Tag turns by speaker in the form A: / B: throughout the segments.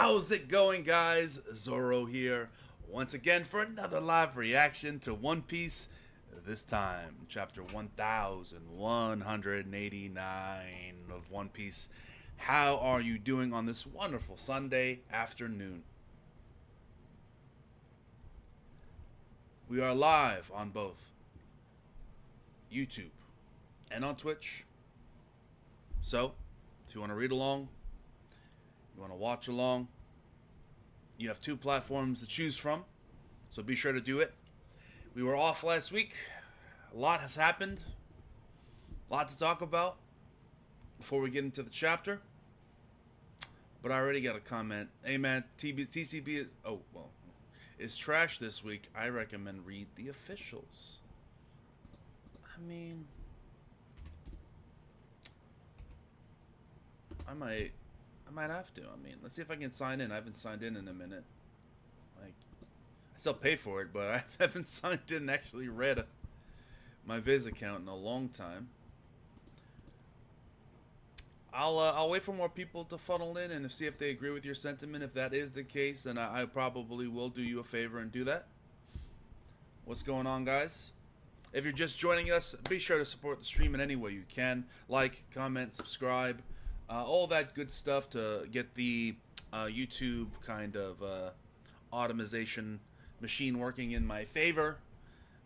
A: How's it going, guys? Zoro here, once again for another live reaction to One Piece. This time, chapter 1189 of One Piece. How are you doing on this wonderful Sunday afternoon? We are live on both YouTube and on Twitch. So, if you want to read along, you want to watch along, you have two platforms to choose from, so be sure to do it. We were off last week. A lot has happened. A lot to talk about before we get into the chapter. But I already got a comment. Hey man, TCB is... Oh, well. Is trash this week. I recommend read the officials. I mean... I might have to. I mean, let's see if I can sign in. I haven't signed in a minute. Like, I still pay for it, but I haven't signed in and actually read my Viz account in a long time. I'll wait for more people to funnel in and see if they agree with your sentiment. If that is the case, then I probably will do you a favor and do that. What's going on, guys? If you're just joining us, be sure to support the stream in any way you can. Like, comment, subscribe. All that good stuff to get the YouTube kind of automation machine working in my favor.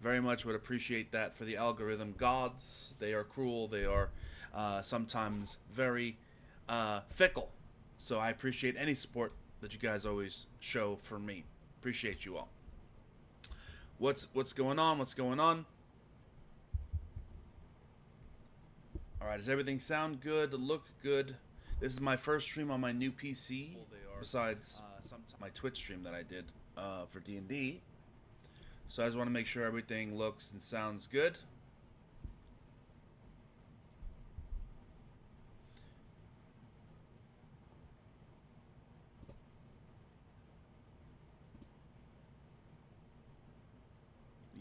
A: Very much would appreciate that for the algorithm gods. They are cruel. They are sometimes very fickle. So I appreciate any support that you guys always show for me. Appreciate you all. What's going on? What's going on? Alright, does everything sound good? Look good? This is my first stream on my new PC, besides my Twitch stream that I did for D&D. So I just want to make sure everything looks and sounds good.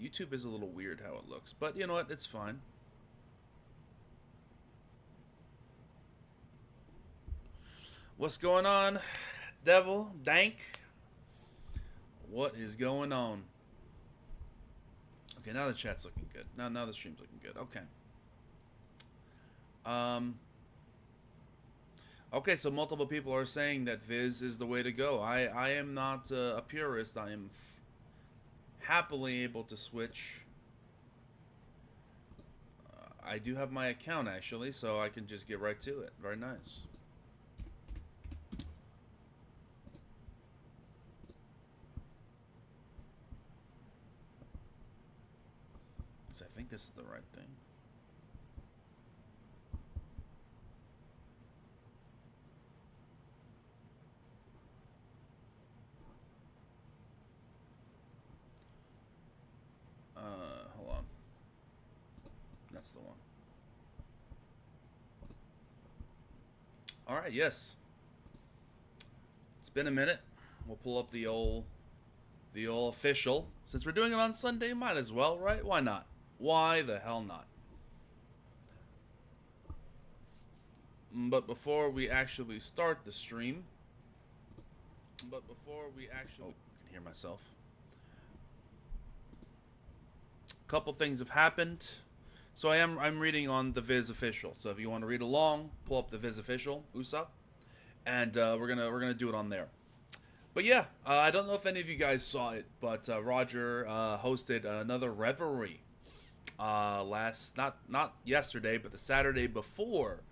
A: YouTube is a little weird how it looks, but you know what? It's fine. What's going on, Devil? Dank? What is going on? Okay, now the chat's looking good. Now the stream's looking good. Okay. Okay, so multiple people are saying that Viz is the way to go. I am not a purist. I am happily able to switch. I do have my account, actually, so I can just get right to it. Very nice. I think this is the right thing. Hold on. That's the one. Alright, yes. It's been a minute. We'll pull up the old official. Since we're doing it on Sunday, might as well, right? Why not? Why the hell not? But before we actually start the stream, oh, I can hear myself. A couple things have happened. So I'm reading on the Viz official. So if you want to read along, pull up the Viz official, Usopp, and we're gonna do it on there. But yeah, I don't know if any of you guys saw it, but Roger hosted another reverie. Not yesterday, but the Saturday before,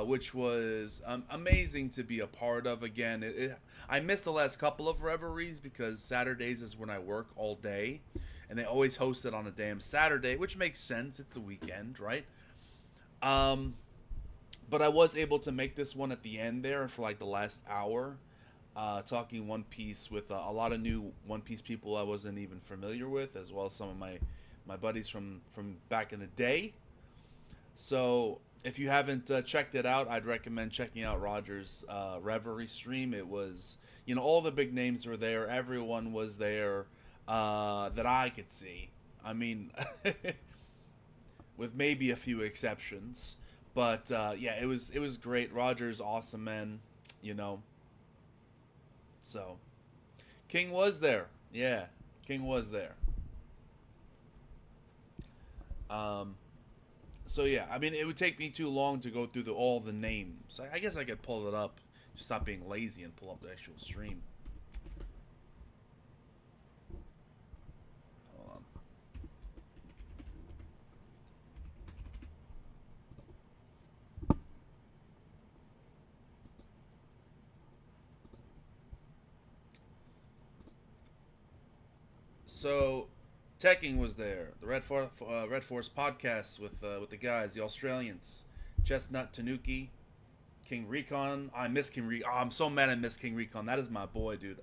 A: which was amazing to be a part of. Again, I missed the last couple of reveries because Saturdays is when I work all day, and they always host it on a damn Saturday, which makes sense. It's the weekend, right? But I was able to make this one at the end there for like the last hour, talking One Piece with a lot of new One Piece people I wasn't even familiar with, as well as some of my buddies from back in the day. So if you haven't checked it out, I'd recommend checking out Roger's Reverie stream. It was, you know, all the big names were there. Everyone was there that I could see. I mean, with maybe a few exceptions. But yeah, it was great. Roger's awesome, man. You know, So, King was there. Yeah, King was there. Um, so yeah, I mean, it would take me too long to go through all the names. I guess I could pull it up. Just stop being lazy and pull up the actual stream. Hold on. So, Tekking was there. The Red Force podcast with the guys, the Australians, Chestnut Tanuki, King Recon. I miss King Recon. Oh, I'm so mad I miss King Recon. That is my boy, dude.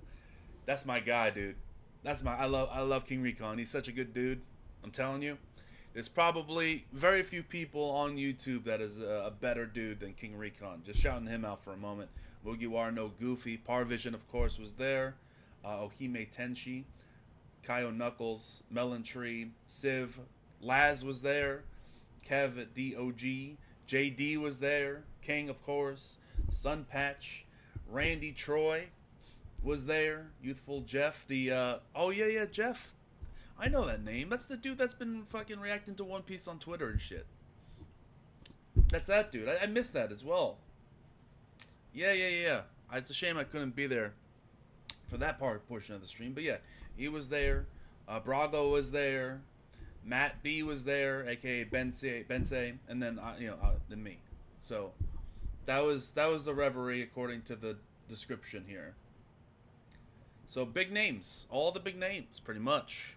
A: That's my guy, dude. I love King Recon. He's such a good dude. I'm telling you. There's probably very few people on YouTube that is a better dude than King Recon. Just shouting him out for a moment. Mugiwara no Goofy. Parvision, of course, was there. Ohime Tenshi. Kaio Knuckles. Melon Tree. Civ. Laz was there. Kev at DOG. JD was there. King, of course. Sunpatch. Randy Troy was there. Youthful Jeff. Oh yeah, Jeff. I know that name. That's the dude that's been fucking reacting to One Piece on Twitter and shit. That's that dude. I missed that as well. Yeah. It's a shame I couldn't be there for that portion of the stream. But yeah, he was there. Brago was there. Matt B was there, aka Bensei, and then then me. So that was the reverie according to the description here. So big names, all the big names, pretty much.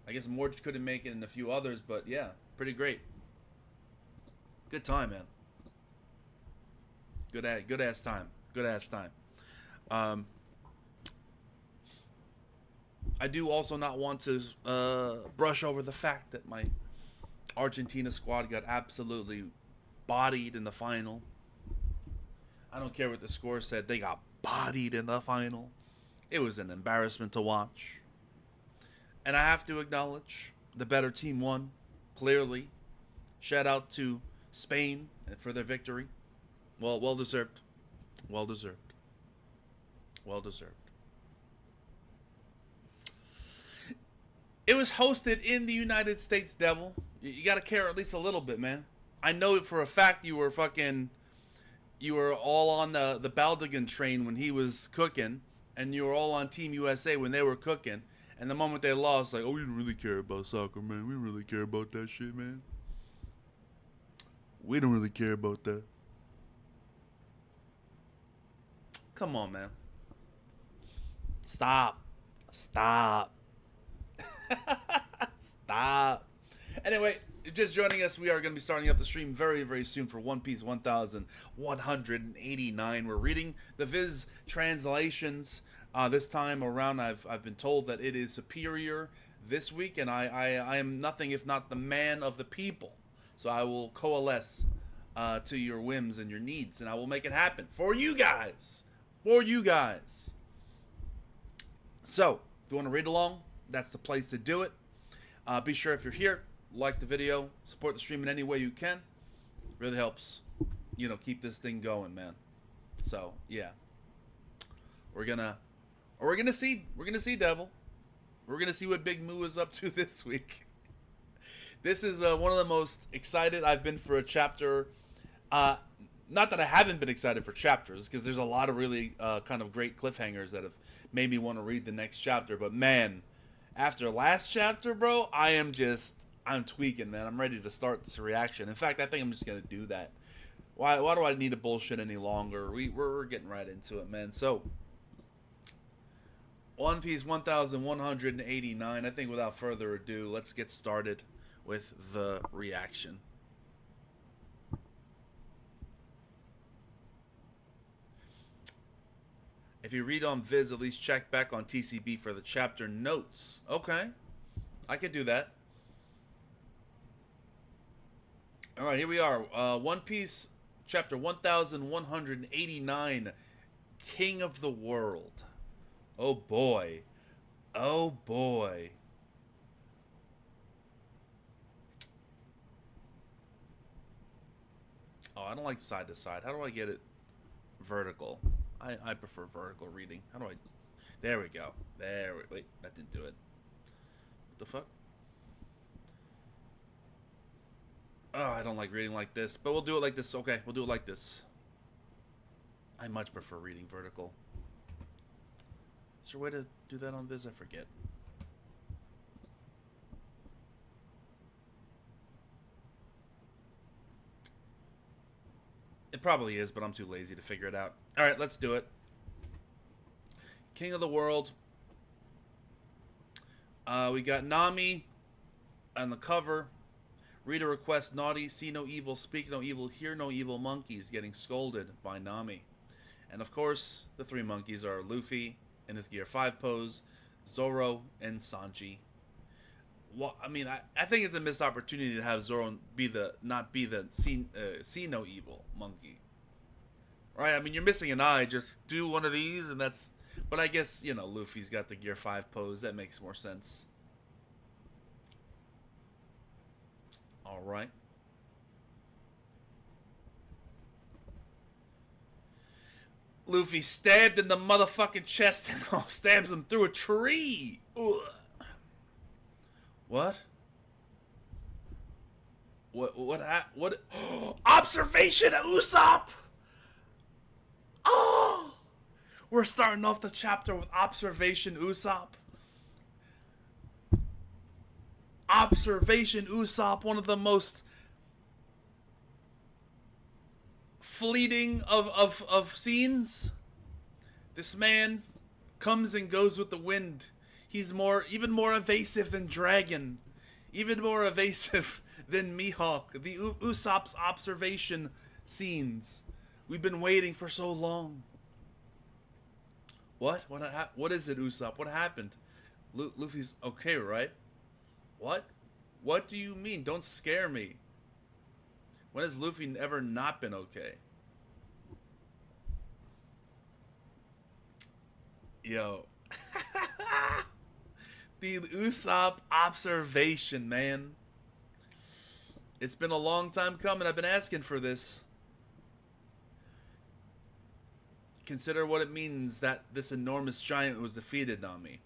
A: I guess Morge couldn't make it and a few others, but yeah, pretty great. Good time, man. Good ass time. Good ass time. I do also not want to brush over the fact that my Argentina squad got absolutely bodied in the final. I don't care what the score said. They got bodied in the final. It was an embarrassment to watch. And I have to acknowledge the better team won, clearly. Shout out to Spain for their victory. Well deserved. Well deserved. Well deserved. It was hosted in the United States, Devil. You gotta care at least a little bit, man. I know for a fact you were all on the Baldigan train when he was cooking, and you were all on Team USA when they were cooking. And the moment they lost, like, oh, we don't really care about soccer, man. We don't really care about that shit, man. We don't really care about that. Come on, man. Stop. Stop. Anyway, just joining us, we are going to be starting up the stream very, very soon for One Piece 1189. We're reading the Viz translations. This time around, I've been told that it is superior this week, and I am nothing if not the man of the people. So I will coalesce to your whims and your needs, and I will make it happen for you guys. For you guys. So, if you want to read along, that's the place to do it. Be sure if you're here, like the video, support the stream in any way you can. Really helps, keep this thing going, man. So, yeah. We're gonna see Devil. We're gonna see what Big Moo is up to this week. This is one of the most excited I've been for a chapter. Not that I haven't been excited for chapters, because there's a lot of really kind of great cliffhangers that have made me want to read the next chapter. But man, after last chapter, bro, I'm tweaking, man. I'm ready to start this reaction. In fact, I think I'm just gonna do that. Why do I need to bullshit any longer? We're getting right into it, man. So, One Piece 1189. I think without further ado, let's get started with the reaction. If you read on Viz, at least check back on TCB for the chapter notes. Okay. I could do that. Alright, here we are. One Piece chapter 1189. King of the World. Oh boy. Oh boy. Oh, I don't like side to side. How do I get it vertical? I prefer vertical reading. How do I? There we go. Wait, that didn't do it. What the fuck? Oh, I don't like reading like this, but we'll do it like this. Okay, we'll do it like this. I much prefer reading vertical. Is there a way to do that on Viz? I forget. It probably is, but I'm too lazy to figure it out. Alright, let's do it. King of the World. We got Nami on the cover. Reader requests naughty, see no evil, speak no evil, hear no evil monkeys getting scolded by Nami. And of course, the three monkeys are Luffy in his Gear 5 pose, Zoro, and Sanji. Well, I mean, I think it's a missed opportunity to have Zoro not be the see no evil monkey. Right? I mean, you're missing an eye. Just do one of these, and that's. But I guess, you know, Luffy's got the Gear 5 pose. That makes more sense. Alright. Luffy stabbed in the motherfucking chest and stabs him through a tree. Ugh. What? What? Observation, Usopp! Oh! We're starting off the chapter with Observation, Usopp. Observation, Usopp, one of the most fleeting of scenes. This man comes and goes with the wind. He's even more evasive than Dragon, even more evasive than Mihawk. The Usopp's observation scenes. We've been waiting for so long. What? What is it, Usopp? What happened? Luffy's okay, right? What? What do you mean? Don't scare me. When has Luffy ever not been okay? Yo. The Usopp observation, man. It's been a long time coming. I've been asking for this. Consider what it means that this enormous giant was defeated, Nami.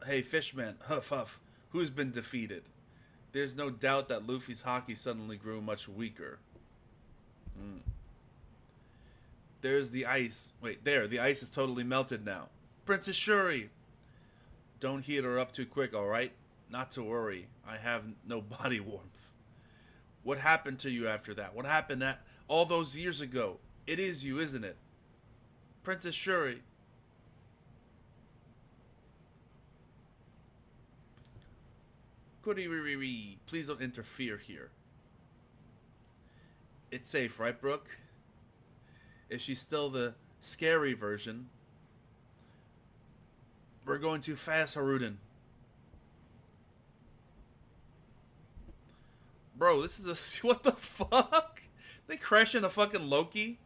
A: Hey, Fishman, huff huff. Who's been defeated? There's no doubt that Luffy's haki suddenly grew much weaker. There's the ice. Wait, there. The ice is totally melted now. Princess Shuri! Don't heat her up too quick, alright? Not to worry. I have no body warmth. What happened to you after that? What happened all those years ago? It is you, isn't it? Princess Shuri. Kuriririri. Please don't interfere here. It's safe, right, Brooke? Is she still the scary version? We're going too fast, Haruden. Bro, this is a... What the fuck? They crash into fucking Loki?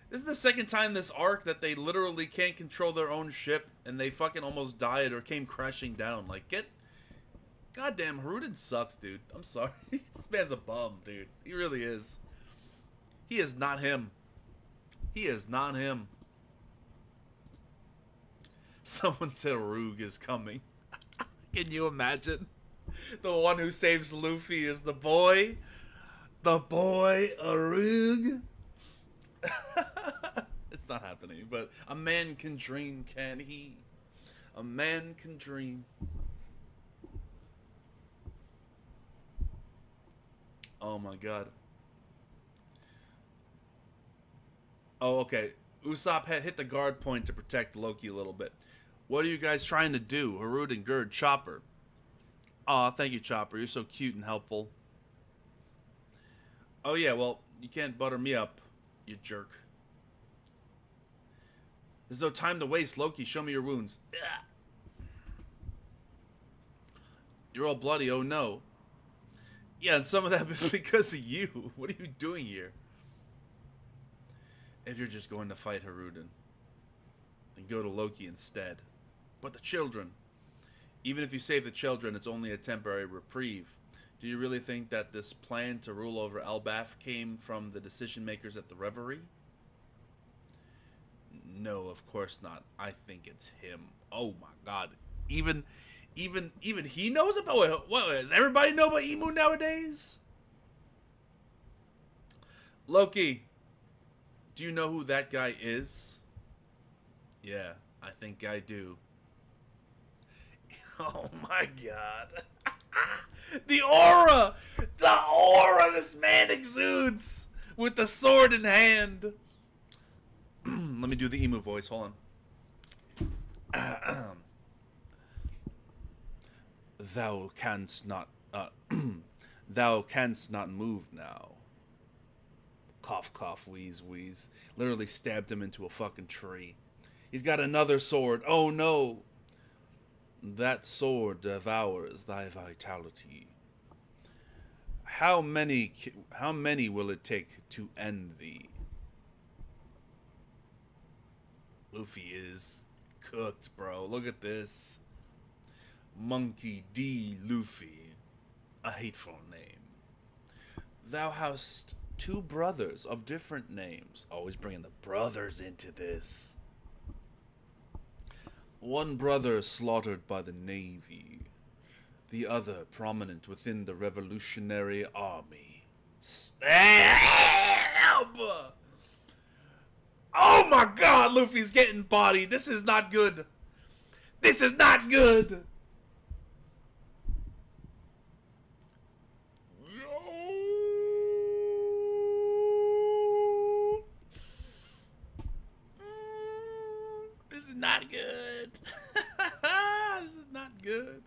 A: This is the second time this arc that they literally can't control their own ship and they fucking almost died or came crashing down. Like, get... Goddamn, Haruden sucks, dude. I'm sorry. This man's a bum, dude. He really is. He is not him. He is not him. Someone said Rug is coming. Can you imagine? The one who saves Luffy is the boy. The boy, Rug. It's not happening, but a man can dream, can he? A man can dream. Oh my god. Oh, okay. Usopp had hit the guard point to protect Loki a little bit. What are you guys trying to do? Haruden, Gerd, Chopper. Aw, thank you, Chopper. You're so cute and helpful. Oh yeah, well, you can't butter me up, you jerk. There's no time to waste, Loki. Show me your wounds. Ugh. You're all bloody, oh no. Yeah, and some of that is because of you. What are you doing here? If you're just going to fight Haruden, then go to Loki instead. But the children. Even if you save the children, it's only a temporary reprieve. Do you really think that this plan to rule over Elbaf came from the decision makers at the Reverie? No, of course not. I think it's him. Oh my god. Even he knows about what does everybody know about Emu nowadays? Loki, do you know who that guy is? Yeah, I think I do. Oh my god. The aura! The aura this man exudes! With the sword in hand! Let me do the emu voice, hold on. Thou canst not, thou canst not move now. Cough, cough, wheeze, wheeze. Literally stabbed him into a fucking tree. He's got another sword. Oh no! That sword devours thy vitality. How many will it take to end thee? Luffy is cooked, bro. Look at this. Monkey D. Luffy. A hateful name. Thou hast two brothers of different names. Always bringing the brothers into this. One brother slaughtered by the Navy. The other prominent within the Revolutionary Army. Stab! Oh my god, Luffy's getting bodied. This is not good. This is not good. This is not good. This is not good.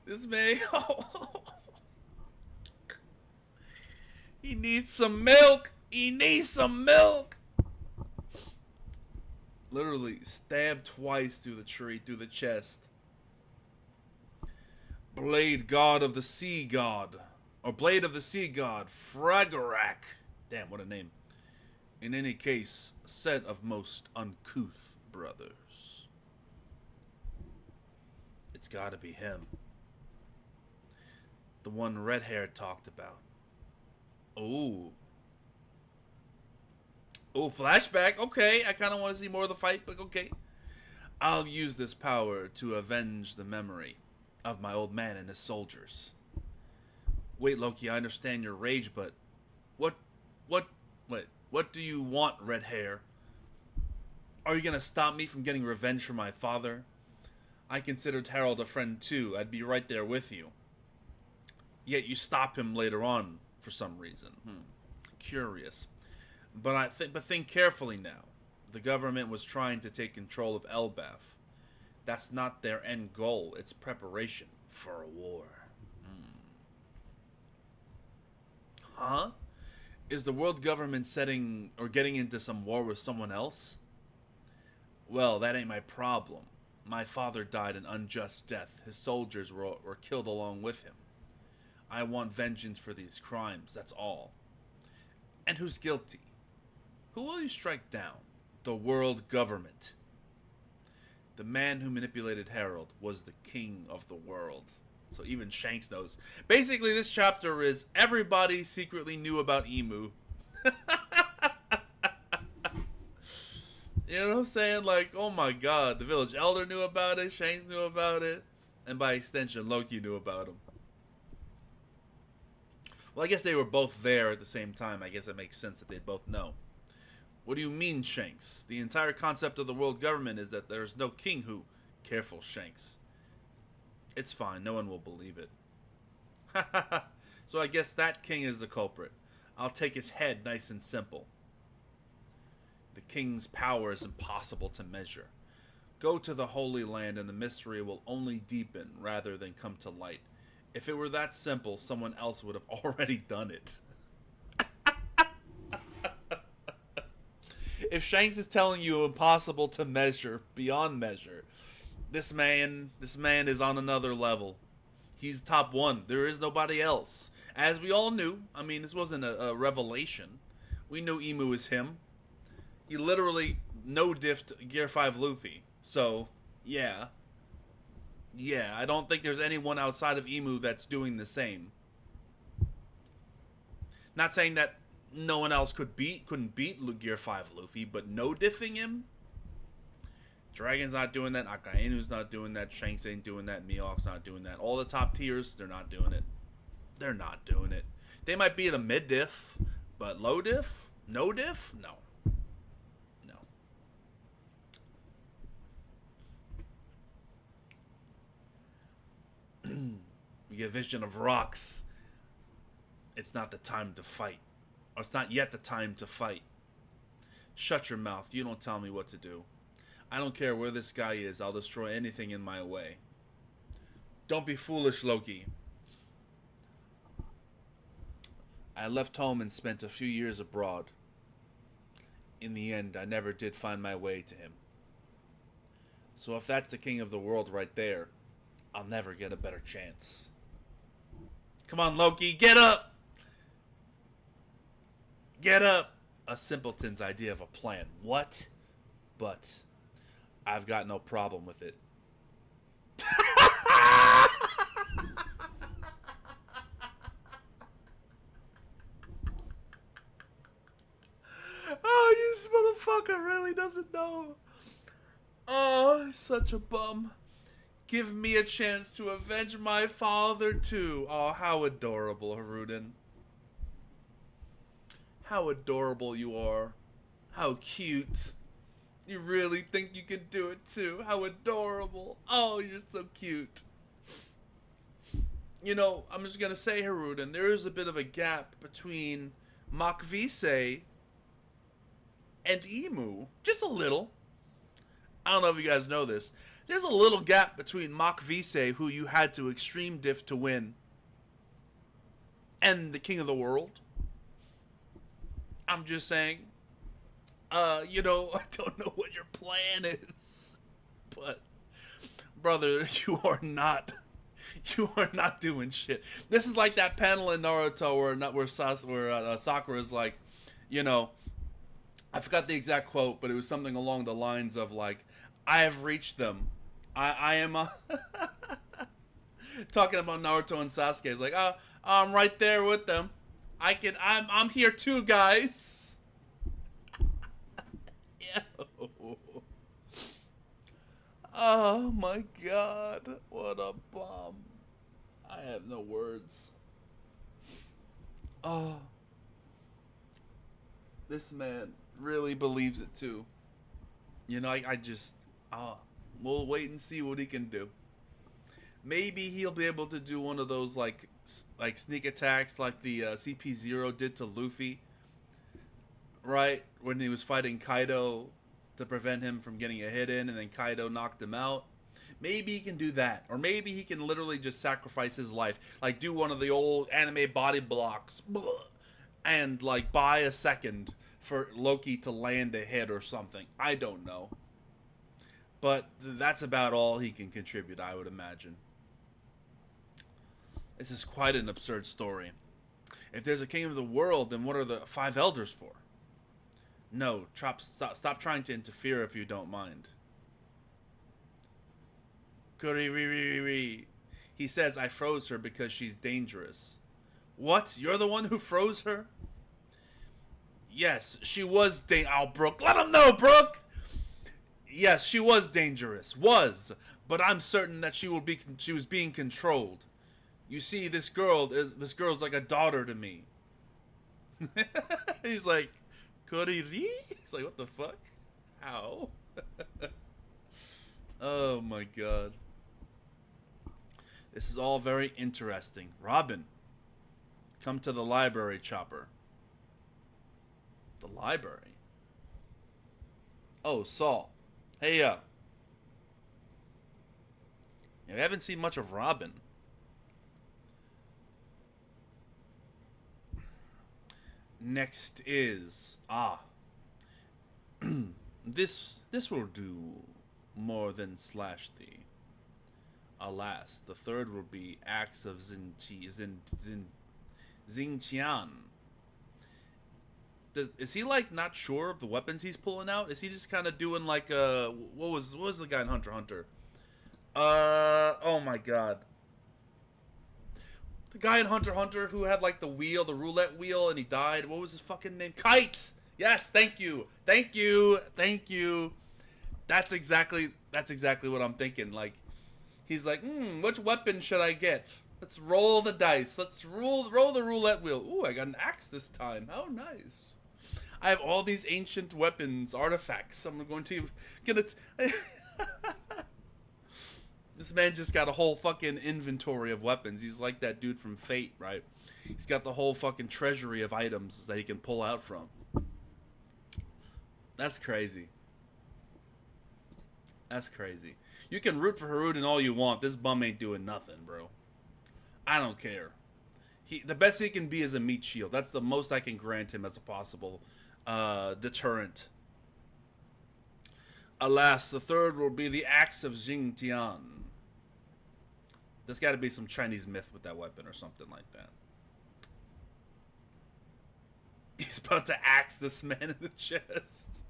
A: This may... He needs some milk. He needs some milk. Literally stabbed twice through the tree, through the chest. Blade God of the Sea God. Or Blade of the Sea God. Fragarak. Damn, what a name. In any case, set of most uncouth brothers. It's gotta be him. The one Red Hair talked about. Ooh. Oh, flashback. Okay, I kind of want to see more of the fight, but okay. I'll use this power to avenge the memory of my old man and his soldiers. Wait, Loki, I understand your rage, but what do you want, Red Hair? Are you gonna stop me from getting revenge for my father? I considered Harold a friend too. I'd be right there with you. Yet you stop him later on for some reason. Curious. But think carefully now. The government was trying to take control of Elbaf. That's not their end goal. It's preparation for a war. Huh? Is the world government setting or getting into some war with someone else? Well, that ain't my problem. My father died an unjust death. His soldiers were killed along with him. I want vengeance for these crimes, that's all. And who's guilty? Who will you strike down? The world government. The man who manipulated Harold was the king of the world. So even Shanks knows. Basically, this chapter is everybody secretly knew about Emu. You know what I'm saying? Like, oh my god, the village elder knew about it, Shanks knew about it, and by extension, Loki knew about him. Well, I guess they were both there at the same time. I guess it makes sense that they'd both know. What do you mean, Shanks? The entire concept of the world government is that there's no king who... Careful, Shanks. It's fine, no one will believe it. So I guess that king is the culprit. I'll take his head nice and simple. The king's power is impossible to measure. Go to the Holy Land and the mystery will only deepen rather than come to light. If it were that simple, someone else would have already done it. If Shanks is telling you impossible to measure, beyond measure, this man is on another level. He's top one. There is nobody else. As we all knew, I mean, this wasn't a revelation. We knew Emu is him. He literally no-diffed Gear 5 Luffy. So, yeah. Yeah, I don't think there's anyone outside of Emu that's doing the same. Not saying that no one else couldn't beat Gear 5 Luffy, but no diffing him? Dragon's not doing that, Akainu's not doing that, Shanks ain't doing that, Mihawk's not doing that. All the top tiers, they're not doing it. They're not doing it. They might be at a mid diff, but low diff? No diff? No. No. We get a vision of rocks. It's not the time to fight. Or it's not yet the time to fight. Shut your mouth. You don't tell me what to do. I don't care where this guy is. I'll destroy anything in my way. Don't be foolish, Loki. I left home and spent a few years abroad. In the end, I never did find my way to him. So if that's the king of the world right there, I'll never get a better chance. Come on, Loki, get up! Get up! A simpleton's idea of a plan. What? But I've got no problem with it. Oh, this motherfucker really doesn't know. Oh, such a bum. Give me a chance to avenge my father too. Oh, how adorable, Haruden. How adorable you are. How cute. You really think you can do it too. How adorable. Oh, you're so cute. You know, I'm just going to say, Haruden, there is a bit of a gap between Makvise and Emu. Just a little. I don't know if you guys know this. There's a little gap between Makvise, who you had to extreme diff to win, and the king of the world. I'm just saying. You know, I don't know what your plan is, but brother, you are not doing shit. This is like that panel in Naruto where Sakura's like, you know, I forgot the exact quote, but it was something along the lines of like, I have reached them. I am talking about Naruto and Sasuke. It's like, oh, I'm right there with them. I'm here too, guys. Ew. Oh my god, what a bum. I have no words. Oh. This man really believes it too. You know, I just we'll wait and see what he can do. Maybe he'll be able to do one of those like sneak attacks like the CP0 did to Luffy, right? When he was fighting Kaido to prevent him from getting a hit in, and then Kaido knocked him out. Maybe he can do that, or maybe he can literally just sacrifice his life, like do one of the old anime body blocks, and like buy a second for Loki to land a hit or something. I don't know. But that's about all he can contribute, I would imagine. This is quite an absurd story. If there's a king of the world, then what are the 5 elders for? No, stop trying to interfere if you don't mind. Kuriri. He says I froze her because she's dangerous. What? You're the one who froze her? Yes, she was Oh, Brook. Let him know, Brook! Yes, she was dangerous. But I'm certain that she was being controlled. You see, this girl's like a daughter to me. He's like, Kuriri? He's like, what the fuck? How? Oh my god. This is all very interesting. Robin, come to the library, Chopper. The library? Oh, Saul. Hey, yeah, we haven't seen much of Robin. Next is this will do more than slash thee. Alas, the third will be Axe of Xingqian. Is he like not sure of the weapons he's pulling out? Is he just kind of doing like what was the guy in Hunter x Hunter? Oh my god. The guy in Hunter x Hunter who had like the wheel, the roulette wheel, and he died. What was his fucking name? Kite. Yes, thank you, thank you, thank you. That's exactly what I'm thinking. Like, he's like, which weapon should I get? Let's roll the dice. Let's roll the roulette wheel. Ooh, I got an axe this time. How nice. I have all these ancient weapons, artifacts. I'm going to get it. This man just got a whole fucking inventory of weapons. He's like that dude from Fate, right? He's got the whole fucking treasury of items that he can pull out from. That's crazy. That's crazy. You can root for Haruden all you want. This bum ain't doing nothing, bro. I don't care. The best he can be is a meat shield. That's the most I can grant him as a possible deterrent. Alas, the third will be the Axe of Jingtian. There's got to be some Chinese myth with that weapon or something like that. He's about to axe this man in the chest.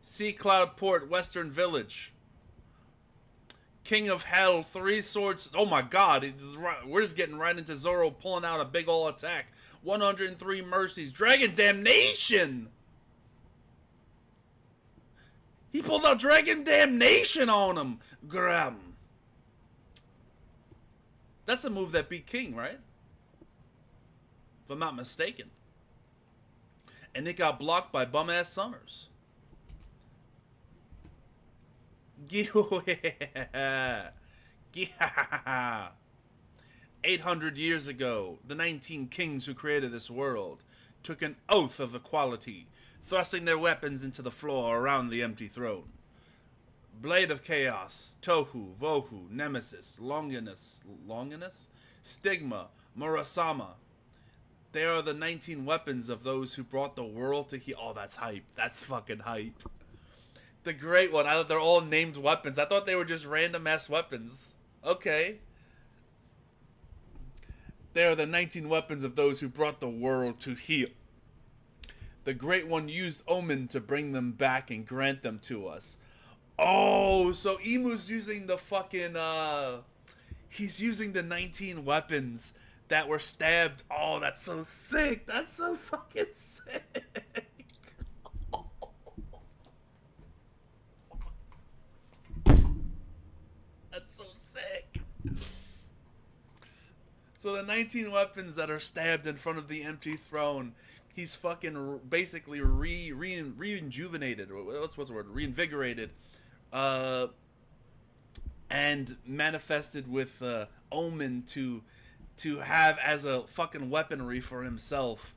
A: Sea Cloud Port, Western Village. King of Hell, 3 swords. Oh my god, we're just getting right into Zoro pulling out a big ol' attack. 103 mercies. Dragon Damnation! He pulled out Dragon Damnation on him. Graham. That's the move that beat King, right? If I'm not mistaken. And it got blocked by bum-ass Summers. 800 years ago, the 19 kings who created this world took an oath of equality, thrusting their weapons into the floor around the empty throne. Blade of Chaos, Tohu, Vohu, Nemesis, Longinus, Stigma, Murasama. They are the 19 weapons of those who brought the world to heal. Oh, that's hype. That's fucking hype. The great one. I thought they're all named weapons. I thought they were just random ass weapons. Okay. They are the 19 weapons of those who brought the world to heal. The Great One used Omen to bring them back and grant them to us. Oh, so Imu's using the fucking, he's using the 19 weapons that were stabbed. Oh, that's so sick. That's so fucking sick. That's so sick. So the 19 weapons that are stabbed in front of the empty throne, he's fucking basically rejuvenated. What's the word? Reinvigorated. And manifested with Omen to have as a fucking weaponry for himself.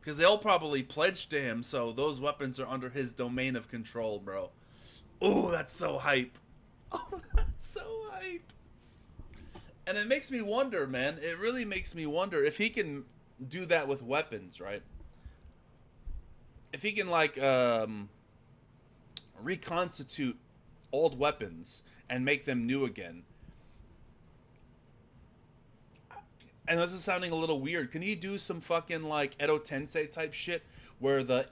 A: Because they all probably pledged to him, so those weapons are under his domain of control, bro. Oh, that's so hype. Oh, that's so hype. And it makes me wonder, man. It really makes me wonder if he can do that with weapons, right? If he can, like, reconstitute old weapons and make them new again. And this is sounding a little weird. Can he do some fucking, like, Edo Tensei type shit where the...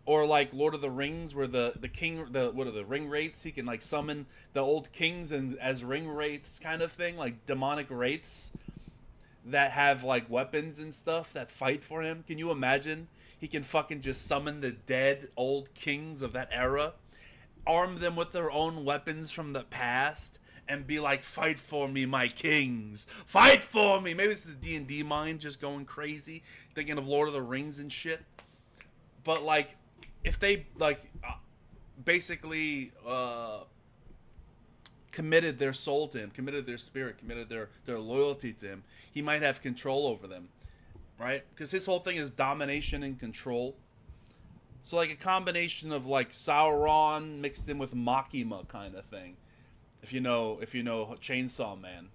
A: Or like Lord of the Rings, where the king, what are the ring wraiths? He can like summon the old kings and as ring wraiths kind of thing, like demonic wraiths that have like weapons and stuff that fight for him. Can you imagine? He can fucking just summon the dead old kings of that era, arm them with their own weapons from the past, and be like, "Fight for me, my kings! Fight for me!" Maybe it's the D&D mind just going crazy, thinking of Lord of the Rings and shit. But like, if they like basically committed their soul to him, committed their spirit, committed their loyalty to him, he might have control over them, right? Because his whole thing is domination and control. So like a combination of like Sauron mixed in with Makima kind of thing. If you know Chainsaw Man.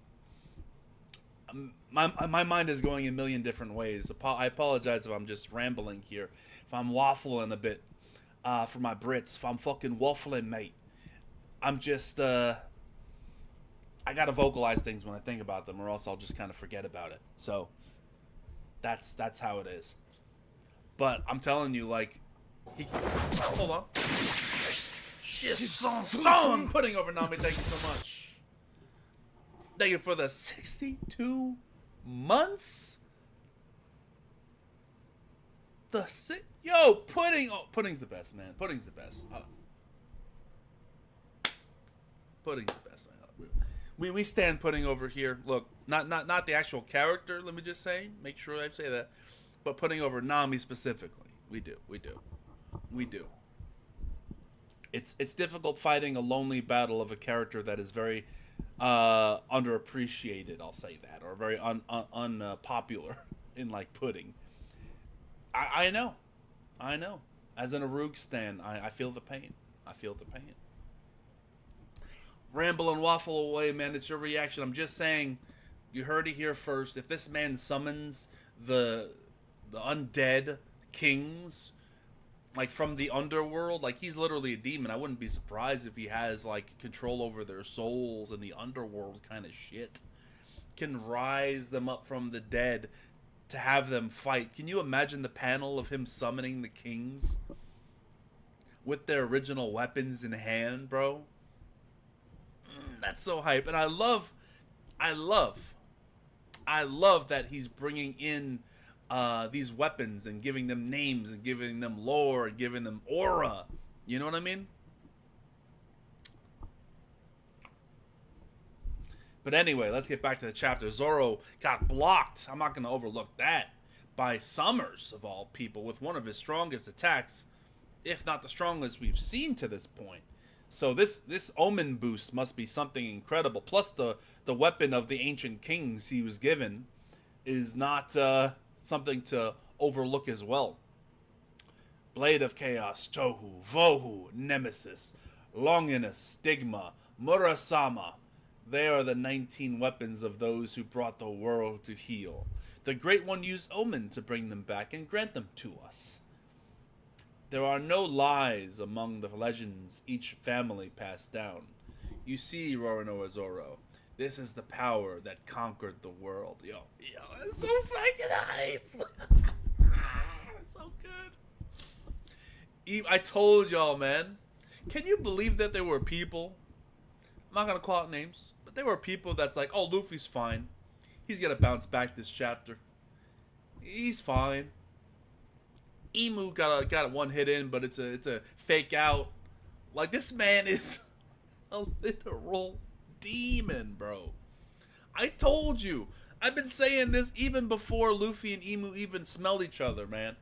A: My mind is going a million different ways. I apologize if I'm just rambling here. If I'm waffling a bit. For my Brits, if I'm fucking waffling, mate. I'm just, I gotta vocalize things when I think about them, or else I'll just kind of forget about it. So, that's how it is. But I'm telling you, like, hold on. Son putting over Nami. Thank you so much. Thank you for the 62 months. Pudding's the best, man. Pudding's the best. Pudding's the best, man. We stand Pudding over here. Look, not the actual character. Let me just say, make sure I say that, but Pudding over Nami specifically. We do. It's difficult fighting a lonely battle of a character that is very underappreciated. I'll say that, or very unpopular in like Pudding. I know. As an Arug stan, I feel the pain. Ramble and waffle away, man. It's your reaction. I'm just saying, you heard it here first. If this man summons the undead kings, like from the underworld, like he's literally a demon. I wouldn't be surprised if he has like control over their souls and the underworld kind of shit. Can rise them up from the dead to have them fight. Can you imagine the panel of him summoning the kings with their original weapons in hand, bro? That's so hype. And I love that he's bringing in these weapons and giving them names and giving them lore and giving them aura. You know what I mean? But anyway, let's get back to the chapter. Zoro got blocked. I'm not going to overlook that. By Summers, of all people, with one of his strongest attacks, if not the strongest we've seen to this point. So this omen boost must be something incredible. Plus the weapon of the ancient kings he was given is not something to overlook as well. Blade of Chaos, Tohu, Vohu, Nemesis, Longinus, Stigma, Murasama. They are the 19 weapons of those who brought the world to heal. The Great One used Omen to bring them back and grant them to us. There are no lies among the legends each family passed down. You see, Roronoa Zoro, this is the power that conquered the world. Yo, it's so fucking hype. It's so good. I told y'all, man. Can you believe that there were people, I'm not gonna call out names, but there were people that's like, oh, Luffy's fine. He's gonna bounce back this chapter. He's fine. Emu got a one hit in, but it's a fake out. Like, this man is a literal demon, bro. I told you. I've been saying this even before Luffy and Emu even smelled each other, man.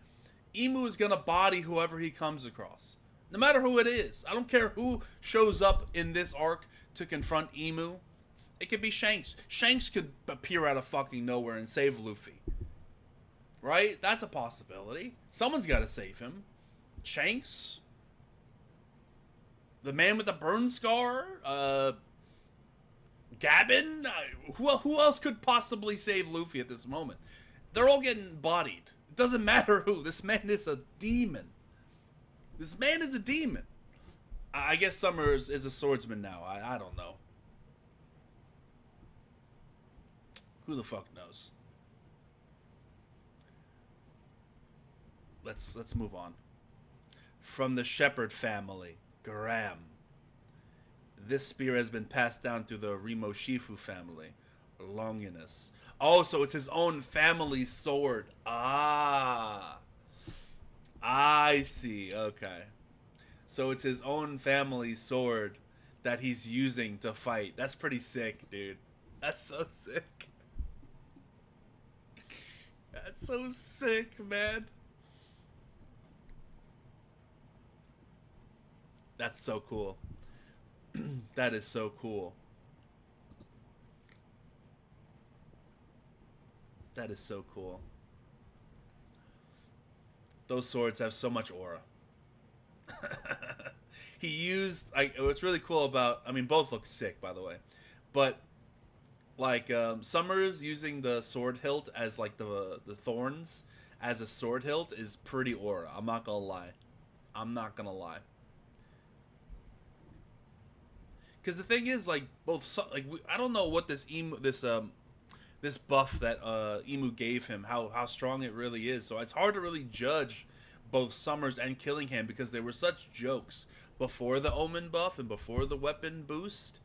A: Emu is gonna body whoever he comes across. No matter who it is. I don't care who shows up in this arc to confront Emu. It could be Shanks. Shanks could appear out of fucking nowhere and save Luffy. Right? That's a possibility. Someone's got to save him. Shanks? The man with the burn scar? Gabbin? Who else could possibly save Luffy at this moment? They're all getting bodied. It doesn't matter who. This man is a demon. This man is a demon. I guess Summers is a swordsman now. I don't know. Who the fuck knows? Let's move on. From the Shepherd family, Graham. This spear has been passed down through the Rimoshifu family, Longinus. Oh, so it's his own family sword. Ah, I see. Okay, so it's his own family sword that he's using to fight. That's pretty sick, dude. That's so sick. That's so sick, man. That's so cool. That is so cool. That is so cool. Those swords have so much aura. He used, what's really cool about, I mean, both look sick, by the way, but like Summers using the sword hilt as like the thorns as a sword hilt is pretty aura. I'm not gonna lie. Because the thing is, like, I don't know what this buff that Emu gave him, how strong it really is. So it's hard to really judge both Summers and Killingham because they were such jokes. before the Omen buff and before the weapon boost,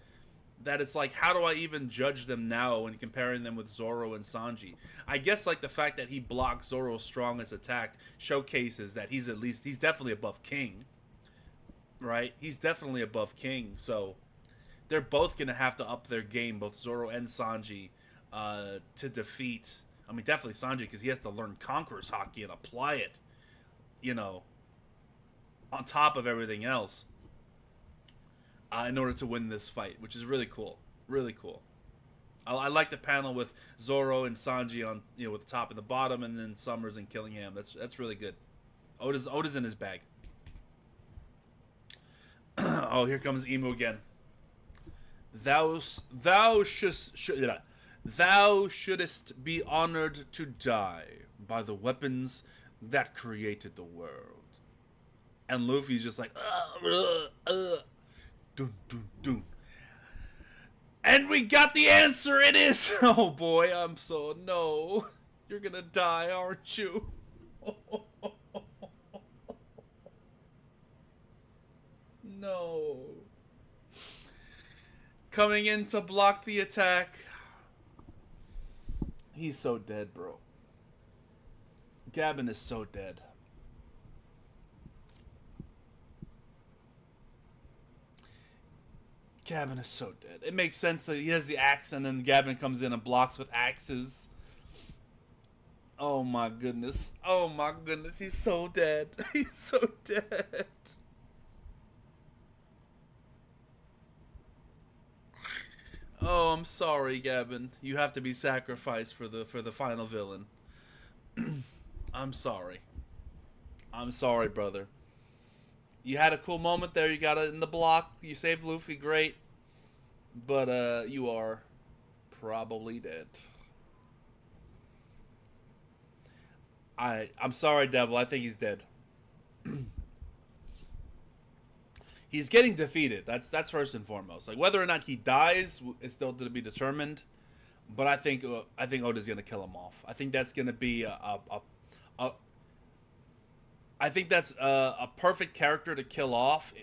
A: that it's like, how do I even judge them now when comparing them with Zoro and Sanji? I guess like the fact that he blocks Zoro's strongest attack showcases that he's definitely above King, right? He's definitely above King, so they're both gonna have to up their game, both Zoro and Sanji, to defeat. I mean, definitely Sanji because he has to learn Conqueror's Haki and apply it, you know, on top of everything else, in order to win this fight, which is really cool. Really cool. I like the panel with Zoro and Sanji on, you know, with the top and the bottom, and then Summers and Killingham. That's really good. Oda's in his bag. Oh, here comes Emu again. Thou shouldest be honored to die by the weapons that created the world. And Luffy's just like, dun, dun, dun. And we got the answer. It is. Oh boy, no. You're gonna die, aren't you? No. Coming in to block the attack. He's so dead, bro. Gabin is so dead. Gabin is so dead. It makes sense that he has the axe and then Gabin comes in and blocks with axes. Oh my goodness. Oh my goodness. He's so dead. He's so dead. Oh, I'm sorry, Gabin. You have to be sacrificed for the final villain. I'm sorry. I'm sorry, brother. You had a cool moment there. You got it in the block. You saved Luffy, great. But you are probably dead. I'm sorry, Devil. I think he's dead. He's getting defeated. That's first and foremost. Like whether or not he dies is still to be determined. But I think Oda's gonna kill him off. I think that's gonna be I think that's a perfect character to kill off,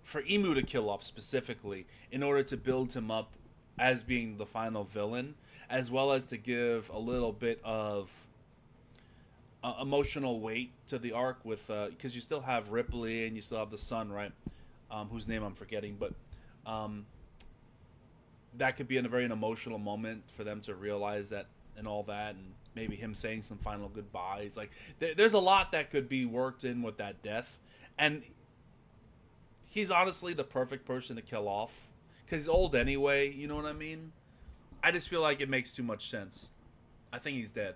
A: for Emu to kill off specifically, in order to build him up as being the final villain, as well as to give a little bit of emotional weight to the arc with, because you still have Ripley and you still have the Sun, right? Whose name I'm forgetting, but that could be a very emotional moment for them to realize that and all that, and maybe him saying some final goodbyes. Like there's a lot that could be worked in with that death, and he's honestly the perfect person to kill off because he's old anyway. You know what I mean? I just feel like it makes too much sense. I think he's dead.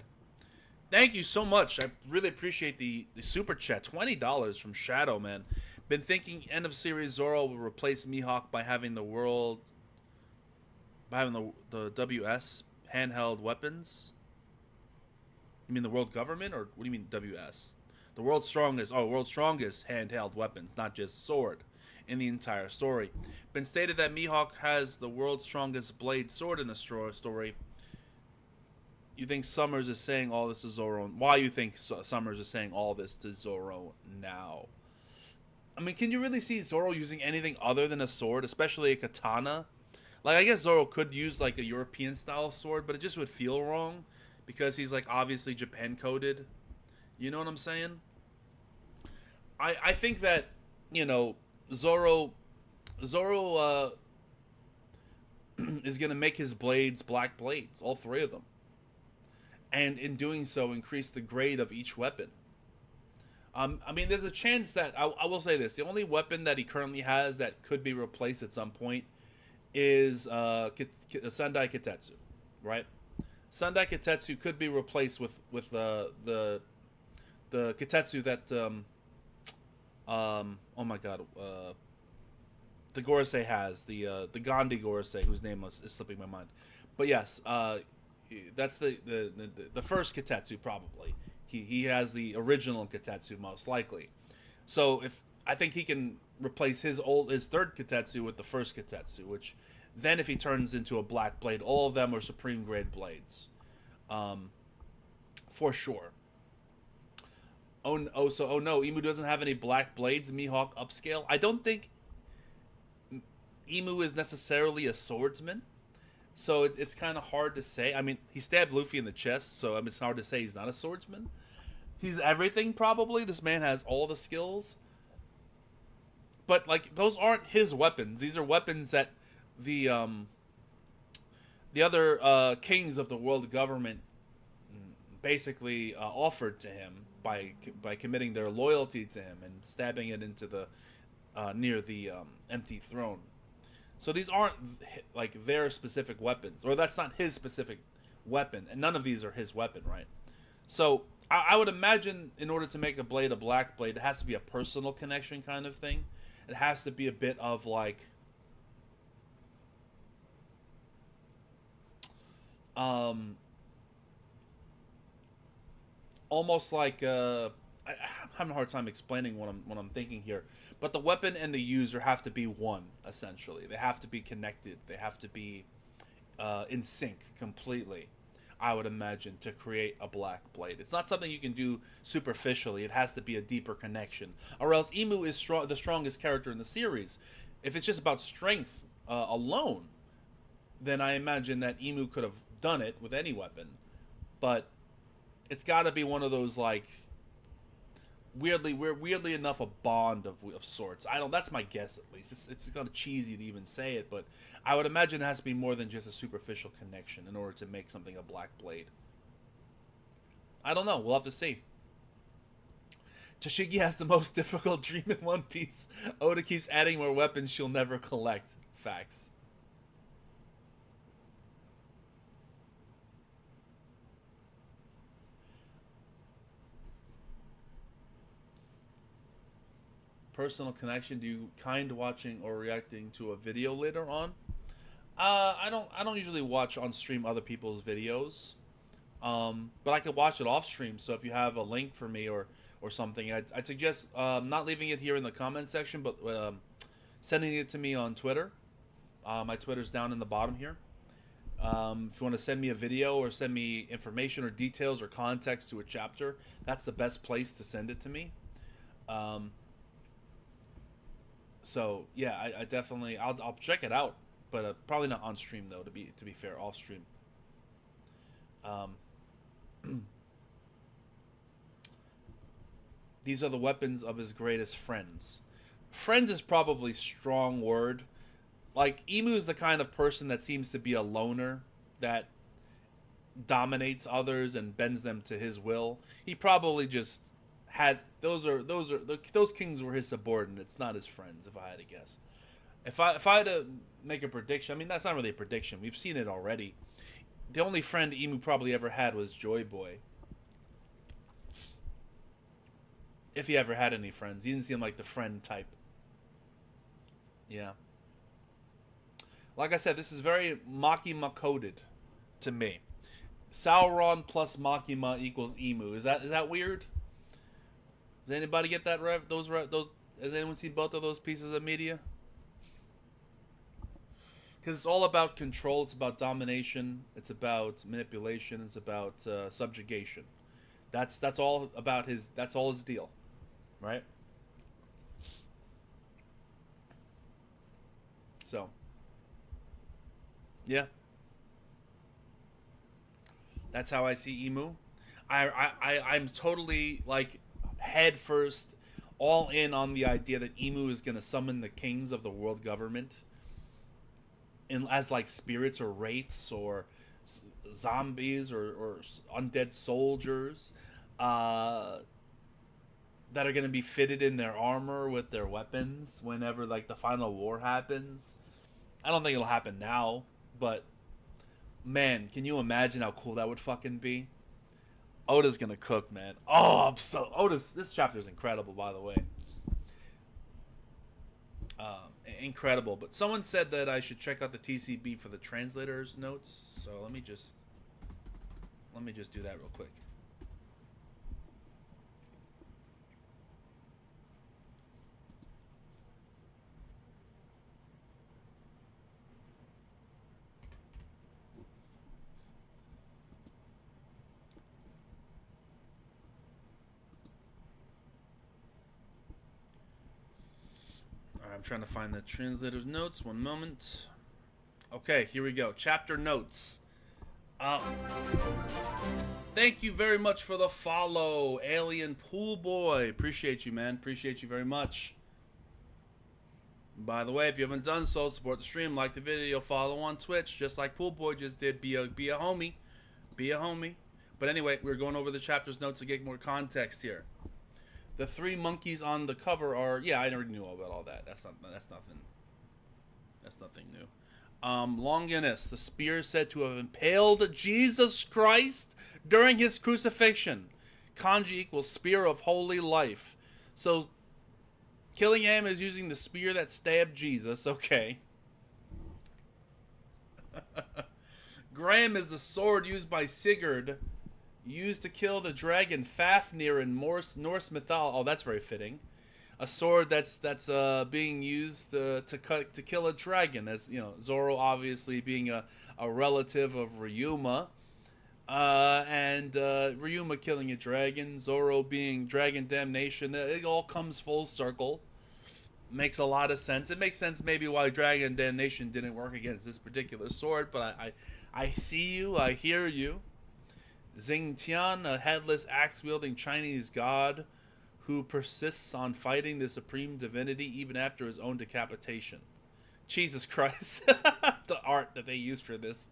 A: Thank you so much. I really appreciate the super chat. $20 from Shadow, man. Been thinking end of series Zoro will replace Mihawk by having the world, by having the WS handheld weapons. You mean the world government, or what do you mean WS? The world's strongest handheld weapons, not just sword, in the entire story. Been stated that Mihawk has the world's strongest blade sword in the story. You think Summers is saying all this to Zoro? Why you think Summers is saying all this to Zoro now? I mean, can you really see Zoro using anything other than a sword, especially a katana? Like, I guess Zoro could use like a European style sword, but it just would feel wrong because he's like obviously Japan coded. You know what I'm saying? I think that, you know, Zoro is gonna make his blades black blades, all three of them, and in doing so increase the grade of each weapon. I mean, there's a chance that I will say this: the only weapon that he currently has that could be replaced at some point is Sandai Kitetsu, right? Sandai Kitetsu could be replaced with the Kitetsu that oh my god, the Gorosei has, the Gandhi Gorosei, whose name is slipping my mind. But yes, that's the first Kitetsu probably. He has the original Kitetsu most likely. So if I think he can replace his third Kitetsu with the first Kitetsu, which then if he turns into a black blade, all of them are supreme grade blades, for sure. Oh no, Imu doesn't have any black blades. Mihawk upscale. I don't think Emu is necessarily a swordsman, so it's kind of hard to say. I mean, he stabbed Luffy in the chest, so I mean, it's hard to say he's not a swordsman. He's everything probably. This man has all the skills, but like those aren't his weapons. These are weapons that the um the other kings of the world government basically offered to him by committing their loyalty to him and stabbing it into the near the empty throne. So these aren't like their specific weapons, or that's not his specific weapon, and none of these are his weapon, right? So I would imagine in order to make a black blade, it has to be a personal connection kind of thing. It has to be a bit of like um almost like I'm having a hard time explaining what I'm thinking here. But the weapon and the user have to be one essentially. They have to be connected. They have to be in sync completely. I would imagine to create a black blade. It's not something you can do superficially. It has to be a deeper connection, or else Emu is the strongest character in the series. If it's just about strength alone, then I imagine that Emu could have done it with any weapon. But it's got to be one of those like weirdly enough a bond of sorts. I don't. That's my guess at least. It's kind of cheesy to even say it, but I would imagine it has to be more than just a superficial connection in order to make something a black blade. I don't know. We'll have to see. Toshigi has the most difficult dream in One Piece. Oda keeps adding more weapons she'll never collect. Facts. Personal connection? Do you kind watching or reacting to a video later on? I don't usually watch on stream other people's videos. But I could watch it off stream. So if you have a link for me or something, I'd suggest not leaving it here in the comment section, but sending it to me on Twitter. My Twitter's down in the bottom here. If you want to send me a video or send me information or details or context to a chapter, that's the best place to send it to me. Um, so yeah, I definitely I'll check it out, but probably not on stream though. To be fair, off stream. Um, these are the weapons of his greatest friends. Friends is probably strong word. Like Emu is the kind of person that seems to be a loner that dominates others and bends them to his will. He probably just had those kings were his subordinates, not his friends. If I had to guess, if I had to make a prediction, I mean that's not really a prediction. We've seen it already. The only friend Emu probably ever had was Joy Boy, if he ever had any friends. He didn't seem like the friend type. Yeah. Like I said, this is very Makima coded to me. Sauron plus Makima equals Emu. Is that weird? Does anybody get that those? Has anyone seen both of those pieces of media? Because it's all about control. It's about domination. It's about manipulation. It's about subjugation. That's all about his. That's all his deal, right? So, yeah, that's how I see Emu. I'm totally like head first, all in on the idea that Emu is gonna summon the kings of the world government in as like spirits or wraiths or zombies or undead soldiers uh, that are going to be fitted in their armor with their weapons whenever like the final war happens. I don't think it'll happen now, but man, can you imagine how cool that would fucking be? Oda's gonna cook, man. Oh, I'm so Oda's. This chapter is incredible, by the way. Incredible. But someone said that I should check out the TCB for the translator's notes. So let me just do that real quick. trying to find the translator's notes. One moment. Okay, here we go. Chapter notes. Thank you very much for the follow, Alien Pool Boy. Appreciate you, man. Appreciate you very much. By the way, if you haven't done so, support the stream, like the video, follow on Twitch, just like Pool Boy just did. Be a homie. Be a homie. But anyway, we're going over the chapter's notes to get more context here. The three monkeys on the cover are, yeah, I already knew about all that. That's nothing new. Longinus, the spear is said to have impaled Jesus Christ during his crucifixion. Kanji equals spear of holy life. So Killingham is using the spear that stabbed Jesus. Okay. Graham is the sword used by Sigurd, used to kill the dragon Fafnir in Norse mythology. Oh, that's very fitting. A sword that's being used to kill a dragon, as you know, Zoro obviously being a relative of Ryuma, and Ryuma killing a dragon, Zoro being dragon damnation. It all comes full circle. Makes a lot of sense. It makes sense maybe why dragon damnation didn't work against this particular sword, but I see you, I hear you. Xing Tian, a headless axe-wielding Chinese god who persists on fighting the supreme divinity even after his own decapitation. Jesus Christ. The art that they used for this.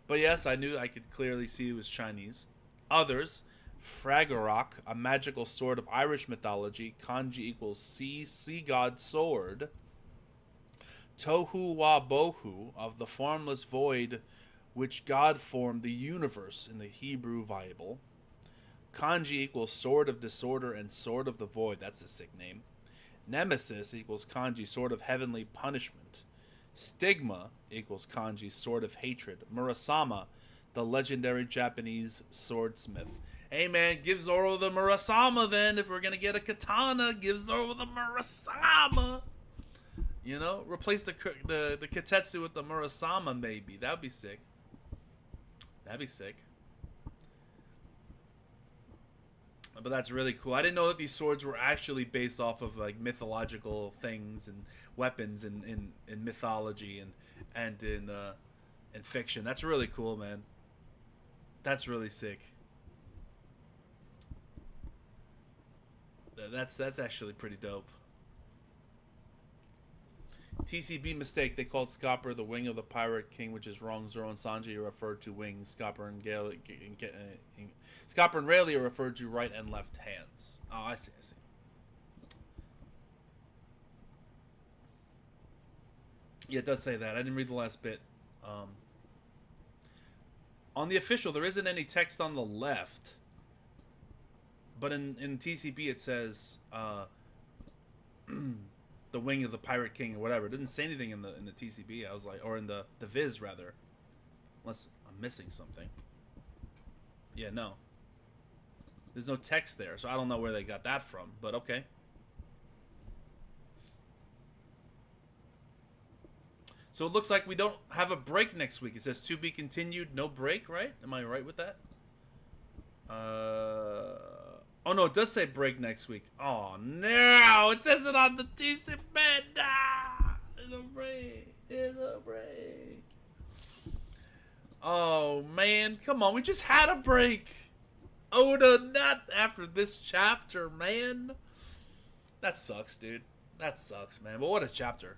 A: But yes, I could clearly see it was Chinese. Others, Fragorok, a magical sword of Irish mythology, kanji equals sea god sword. Tohu wa Bohu, of the formless void which God formed the universe in the Hebrew Bible. Kanji equals sword of disorder and sword of the void. That's a sick name. Nemesis equals kanji sword of heavenly punishment. Stigma equals kanji sword of hatred. Murasama, the legendary Japanese swordsmith. Hey man, give Zoro the Murasama then. If we're gonna get a katana, give Zoro the Murasama. You know, replace the Katetsu with the Murasama maybe. That'd be sick. That'd be sick. But that's really cool. I didn't know that these swords were actually based off of like mythological things and weapons in mythology and in fiction. That's really cool, man. That's really sick. That's actually pretty dope. TCB mistake. They called Scopper the wing of the Pirate King, which is wrong. Zoro and Sanji are referred to wings. Scopper and Scopper and Rayleigh are referred to right and left hands. Oh, I see. Yeah, it does say that. I didn't read the last bit. On the official, there isn't any text on the left. But in TCB, it says the wing of the Pirate King or whatever. It didn't say anything in the TCB. I was like, or in the Viz rather. Unless I'm missing something. Yeah, no. There's no text there, so I don't know where they got that from, but okay. So it looks like we don't have a break next week. It says to be continued, no break, right? Am I right with that? Oh no, it does say break next week. Oh no, it says it on the TCB. There's a break. There's a break. Oh man, come on, we just had a break. Oda, not after this chapter, man. That sucks, dude. That sucks, man. But what a chapter.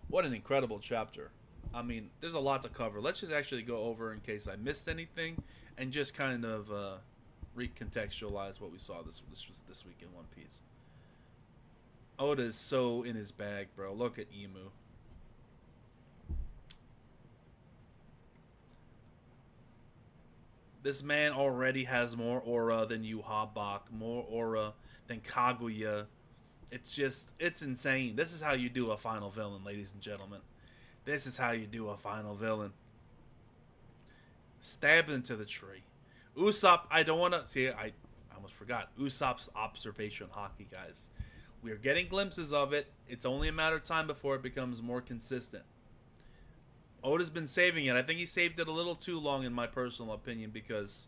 A: What an incredible chapter. I mean, there's a lot to cover. Let's just actually go over in case I missed anything and just kind of recontextualize what we saw this week in One Piece. Oda is so in his bag, bro. Look at Emu. This man already has more aura than Yhwach, more aura than Kaguya. It's insane. This is how you do a final villain, ladies and gentlemen. This is how you do a final villain. Stab into the tree. Usopp, I don't want to... See, I almost forgot. Usopp's observation hockey, guys. We are getting glimpses of it. It's only a matter of time before it becomes more consistent. Oda's been saving it. I think he saved it a little too long, in my personal opinion, because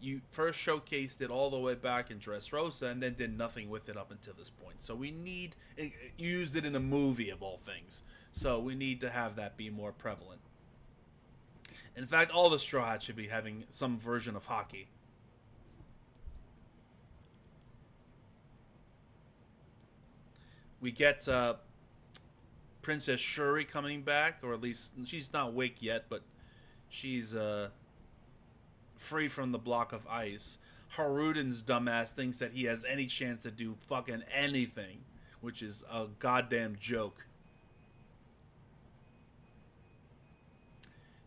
A: you first showcased it all the way back in Dressrosa and then did nothing with it up until this point. So we need used it in a movie of all things. So we need to have that be more prevalent. In fact, all the Straw Hats should be having some version of hockey. We get Princess Shuri coming back, or at least she's not awake yet, but she's free from the block of ice. Haruden's dumbass thinks that he has any chance to do fucking anything, which is a goddamn joke.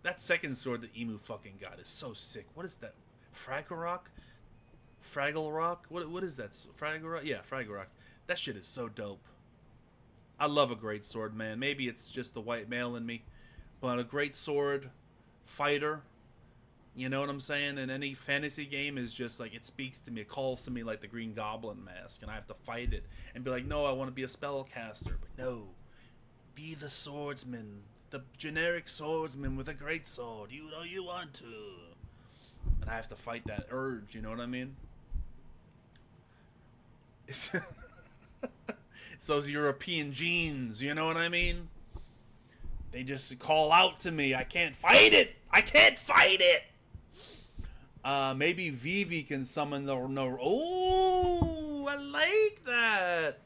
A: That second sword that Emu fucking got is so sick. What is that? Fraggle Rock? Fraggle Rock? What is that? Fraggle Rock? Yeah, Fraggle Rock. That shit is so dope. I love a great sword, man. Maybe it's just the white male in me, but a great sword fighter, you know what I'm saying? In any fantasy game is just like, it speaks to me. It calls to me like the Green Goblin mask, and I have to fight it and be like, no, I want to be a spellcaster, but no, be the swordsman, the generic swordsman with a great sword. You know you want to, and I have to fight that urge. You know what I mean? It's those European genes, you know what I mean? They just call out to me. I can't fight it. I can't fight it. Maybe Vivi can summon the no. Oh, I like that.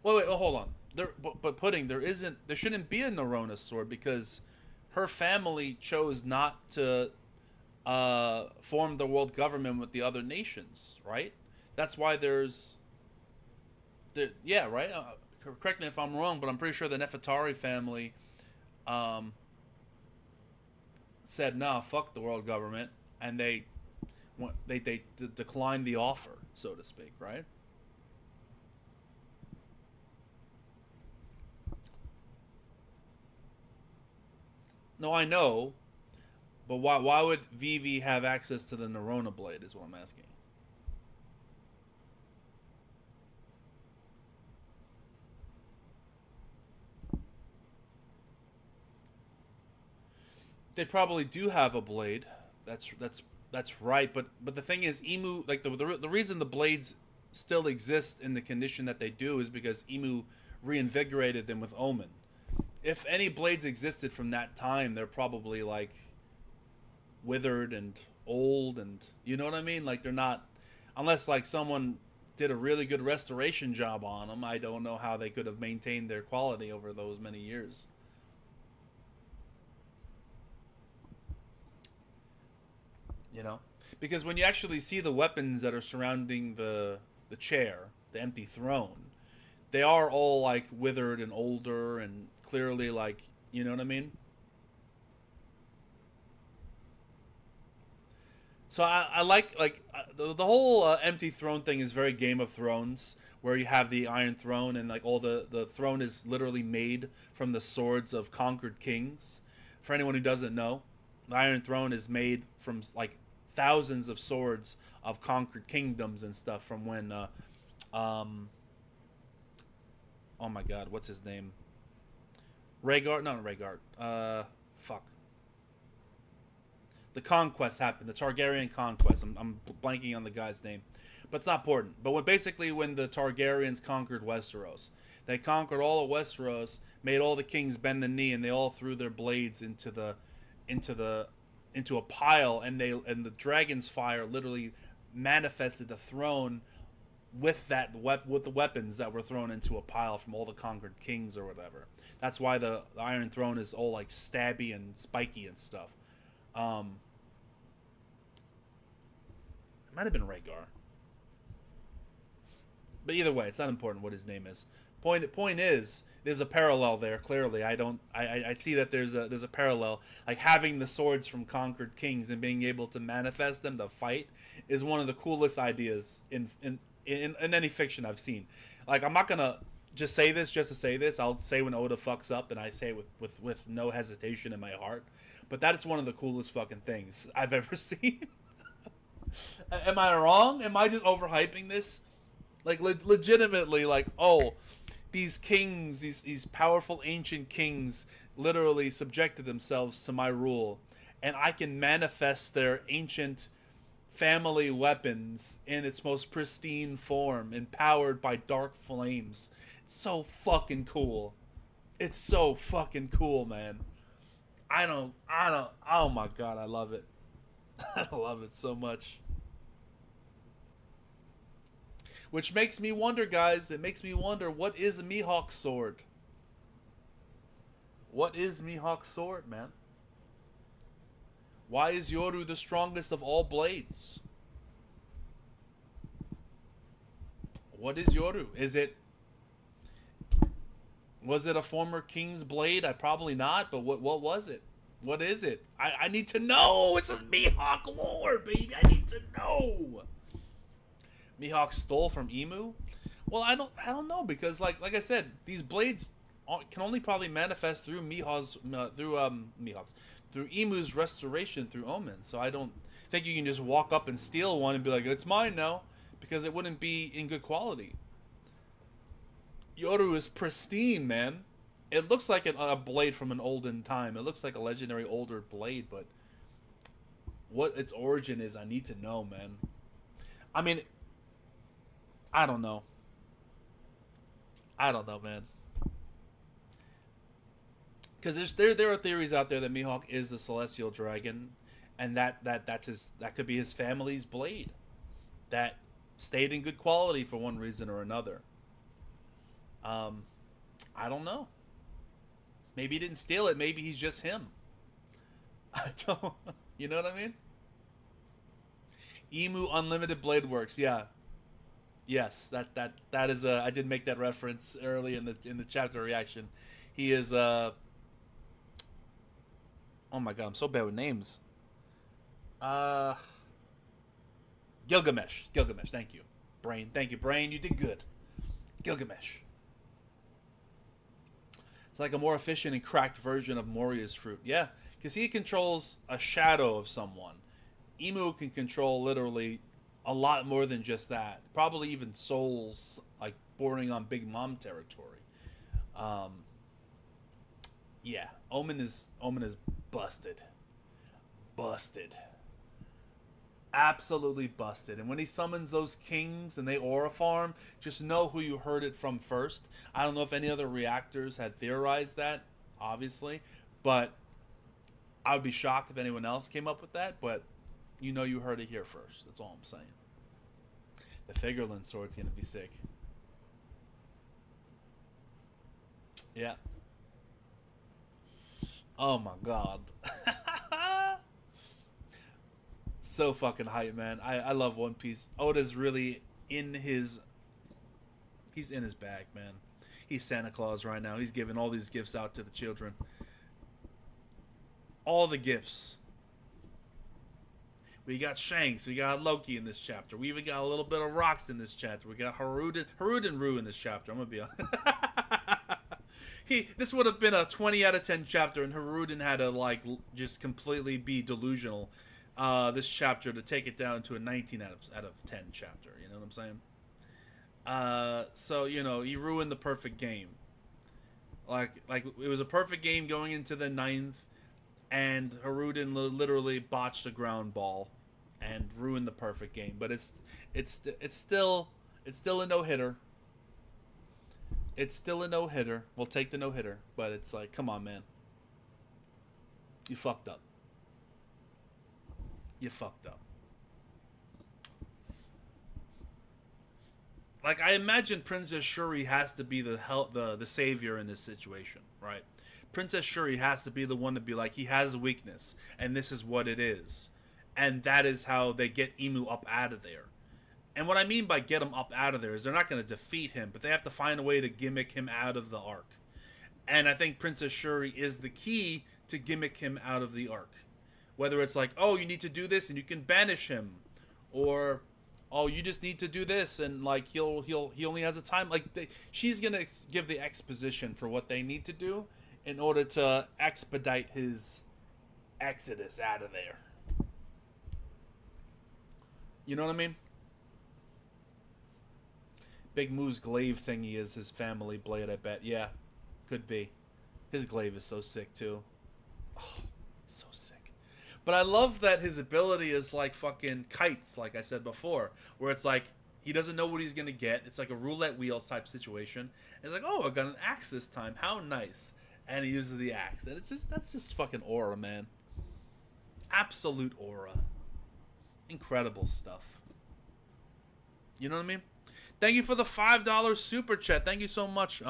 A: Wait, hold on. But Pudding, there shouldn't be a Nerona sword because her family chose not to form the world government with the other nations, right? That's why yeah, right? Correct me if I'm wrong, but I'm pretty sure the Nefertari family said, nah, fuck the world government, and they declined the offer, so to speak, right? No, I know, but why would Vivi have access to the Nerona blade is what I'm asking. They probably do have a blade. That's right. But the thing is, Emu, like the reason the blades still exist in the condition that they do is because Emu reinvigorated them with Omen. If any blades existed from that time, they're probably like withered and old, and you know what I mean. Like they're not, unless like someone did a really good restoration job on them. I don't know how they could have maintained their quality over those many years. You know, because when you actually see the weapons that are surrounding the chair, the empty throne, they are all like withered and older and clearly like, you know what I mean. So I like the whole empty throne thing is very Game of Thrones, where you have the Iron Throne and like all the throne is literally made from the swords of conquered kings. For anyone who doesn't know, the Iron Throne is made from like thousands of swords of conquered kingdoms and stuff from when um oh my god, what's his name? Rhaegar, not Rhaegar. Fuck. The conquest happened, the Targaryen conquest. I'm blanking on the guy's name, but it's not important. But when the Targaryens conquered Westeros, they conquered all of Westeros, made all the kings bend the knee, and they all threw their blades into the into a pile, and the dragon's fire literally manifested the throne with with the weapons that were thrown into a pile from all the conquered kings or whatever. That's why the Iron Throne is all like stabby and spiky and stuff. It might have been Rhaegar, but either way, it's not important what his name is. Point is, there's a parallel there. Clearly, I see that there's a parallel. Like having the swords from conquered kings and being able to manifest them to fight is one of the coolest ideas in any fiction I've seen. Like I'm not gonna just say this just to say this. I'll say when Oda fucks up, and I say it with no hesitation in my heart. But that is one of the coolest fucking things I've ever seen. Am I wrong? Am I just overhyping this? Like legitimately, like, oh, these kings, these powerful ancient kings, literally subjected themselves to my rule, and I can manifest their ancient family weapons in its most pristine form, empowered by dark flames. It's so fucking cool. It's so fucking cool, man. Oh my god, I love it. I love it so much. Which makes me wonder, guys, it makes me wonder, what is Mihawk's sword? What is Mihawk's sword, man? Why is Yoru the strongest of all blades? What is Yoru? Was it a former king's blade? I probably not, but what was it? What is it? I need to know. It's a Mihawk lore, baby. I need to know. Mihawk stole from Emu? Well, I don't know, because like I said, these blades can only probably manifest through through Emu's restoration through Omen. So I don't think you can just walk up and steal one and be like, it's mine now, because it wouldn't be in good quality. Yoru is pristine, man. It looks like a blade from an olden time. It looks like a legendary older blade, but what its origin is, I need to know, man. I mean, I don't know. I don't know, man. Because there are theories out there that Mihawk is a celestial dragon, and that could be his family's blade, that stayed in good quality for one reason or another. I don't know. Maybe he didn't steal it. Maybe he's just him. I don't. You know what I mean? Emu Unlimited Blade Works. Yeah. Yes. That is. I did make that reference early in the chapter reaction. He is. Oh my god, I'm so bad with names. Gilgamesh. Gilgamesh. Thank you, Brain. Thank you, Brain. You did good. Gilgamesh. It's like a more efficient and cracked version of Moria's fruit. Yeah, because he controls a shadow of someone. Emu can control literally a lot more than just that. Probably even souls, like bordering on Big Mom territory. Yeah, Omen is busted. Busted. Absolutely busted. And when he summons those kings and they aura farm, just know who you heard it from first. I don't know if any other reactors had theorized that, obviously, but I would be shocked if anyone else came up with that, but you know you heard it here first. That's all I'm saying. The Figureland sword's gonna be sick. Yeah. Oh my god. So fucking hype, man. I love One Piece. Oda's really in his... He's in his bag, man. He's Santa Claus right now. He's giving all these gifts out to the children. All the gifts. We got Shanks. We got Loki in this chapter. We even got a little bit of Rocks in this chapter. We got Haruden Rue in this chapter. I'm gonna be honest. This would have been a 20 out of 10 chapter, and Haruden had to like just completely be delusional this chapter to take it down to a 19 out of 10 chapter. You know what I'm saying? So you know, he ruined the perfect game. Like it was a perfect game going into the 9th, and Haruden literally botched a ground ball and ruined the perfect game. But it's still a no hitter. It's still a no hitter. We'll take the no hitter, but it's like, come on, man. You fucked up. You fucked up. Like, I imagine Princess Shuri has to be the savior in this situation, right? Princess Shuri has to be the one to be like, he has a weakness, and this is what it is. And that is how they get Emu up out of there. And what I mean by get him up out of there is they're not going to defeat him, but they have to find a way to gimmick him out of the arc. And I think Princess Shuri is the key to gimmick him out of the arc. Whether it's like, oh, you need to do this and you can banish him, or oh, you just need to do this and like he only has a time. Like she's gonna give the exposition for what they need to do in order to expedite his exodus out of there. You know what I mean? Big Moo's glaive thingy is his family blade, I bet. Yeah, could be. His glaive is so sick too. Oh, so sick. But I love that his ability is like fucking kites, like I said before, where it's like he doesn't know what he's gonna get. It's like a roulette wheels type situation. It's like, oh, I got an axe this time. How nice! And he uses the axe, and it's just that's just fucking aura, man. Absolute aura. Incredible stuff. You know what I mean? Thank you for the $5 super chat. Thank you so much,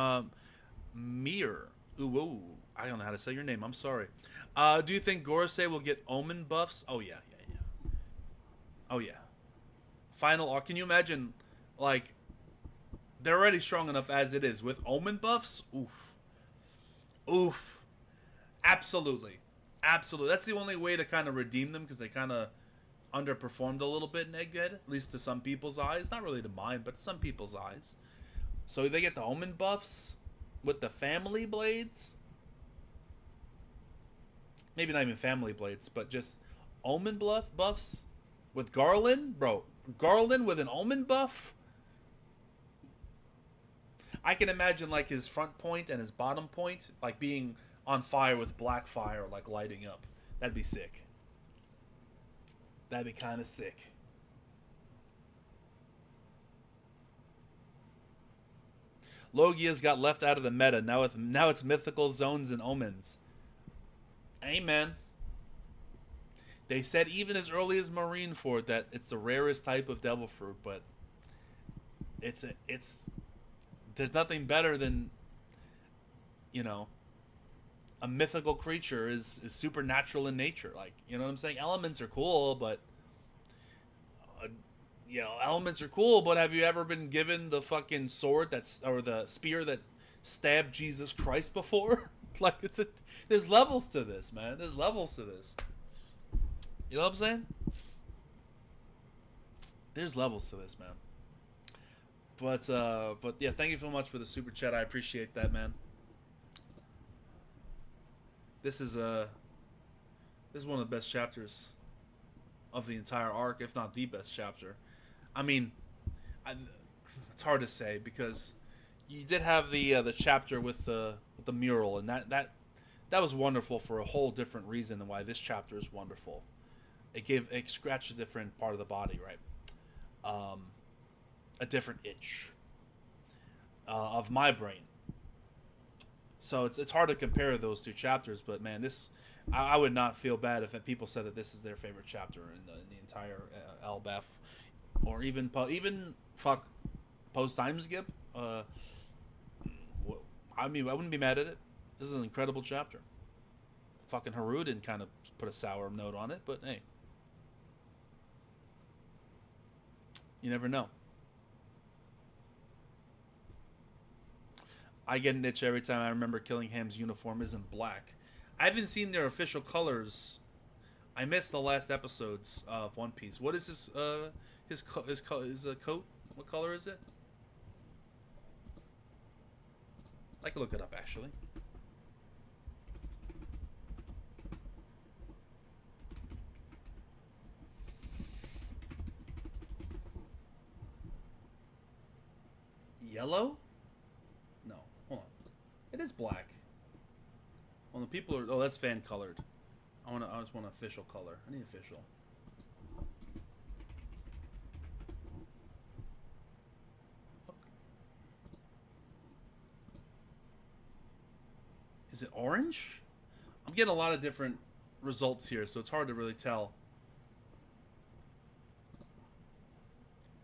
A: Mir. Ooh, I don't know how to say your name. I'm sorry. Do you think Gorosei will get Omen buffs? Oh yeah. Oh yeah. Final arc. Can you imagine, like, they're already strong enough as it is with Omen buffs? Oof. Absolutely. That's the only way to kind of redeem them, because they kind of underperformed a little bit in Egghead, at least to some people's eyes. Not really to mine, but to some people's eyes. So they get the Omen buffs with the family blades. Maybe not even family blades, but just Omen buffs with Garland, bro. Garland with an Omen buff. I can imagine like his front point and his bottom point like being on fire with black fire, like lighting up. That'd be sick. That'd be kind of sick. Logia's got left out of the meta. Now it's mythical zones and omens. Amen. They said even as early as Marineford that it's the rarest type of devil fruit, but it's there's nothing better than, you know, a mythical creature is supernatural in nature. Like, you know what I'm saying? Elements are cool, but elements are cool, but have you ever been given the fucking sword or the spear that stabbed Jesus Christ before? Like, there's levels to this, man. There's levels to this. You know what I'm saying? There's levels to this, man. But yeah, thank you so much for the super chat. I appreciate that, man. This is one of the best chapters of the entire arc, if not the best chapter. I mean, it's hard to say because you did have the chapter with the mural, and that was wonderful for a whole different reason than why this chapter is wonderful. It scratched a different part of the body, right? A different itch of my brain. So it's hard to compare those two chapters, but man, I would not feel bad if people said that this is their favorite chapter in the entire Elbaf, or even post time skip. I mean, I wouldn't be mad at it. This is an incredible chapter. Fucking Haruden kind of put a sour note on it, but hey, you never know. I get an itch every time I remember Killingham's uniform isn't black. I haven't seen their official colors. I missed the last episodes of One Piece. What is his coat? What color is it? I can look it up actually. Yellow? No, hold on. It is black. Well, the people are. Oh, that's fan colored. I just want official color. I need official. Is it orange? I'm getting a lot of different results here, so it's hard to really tell.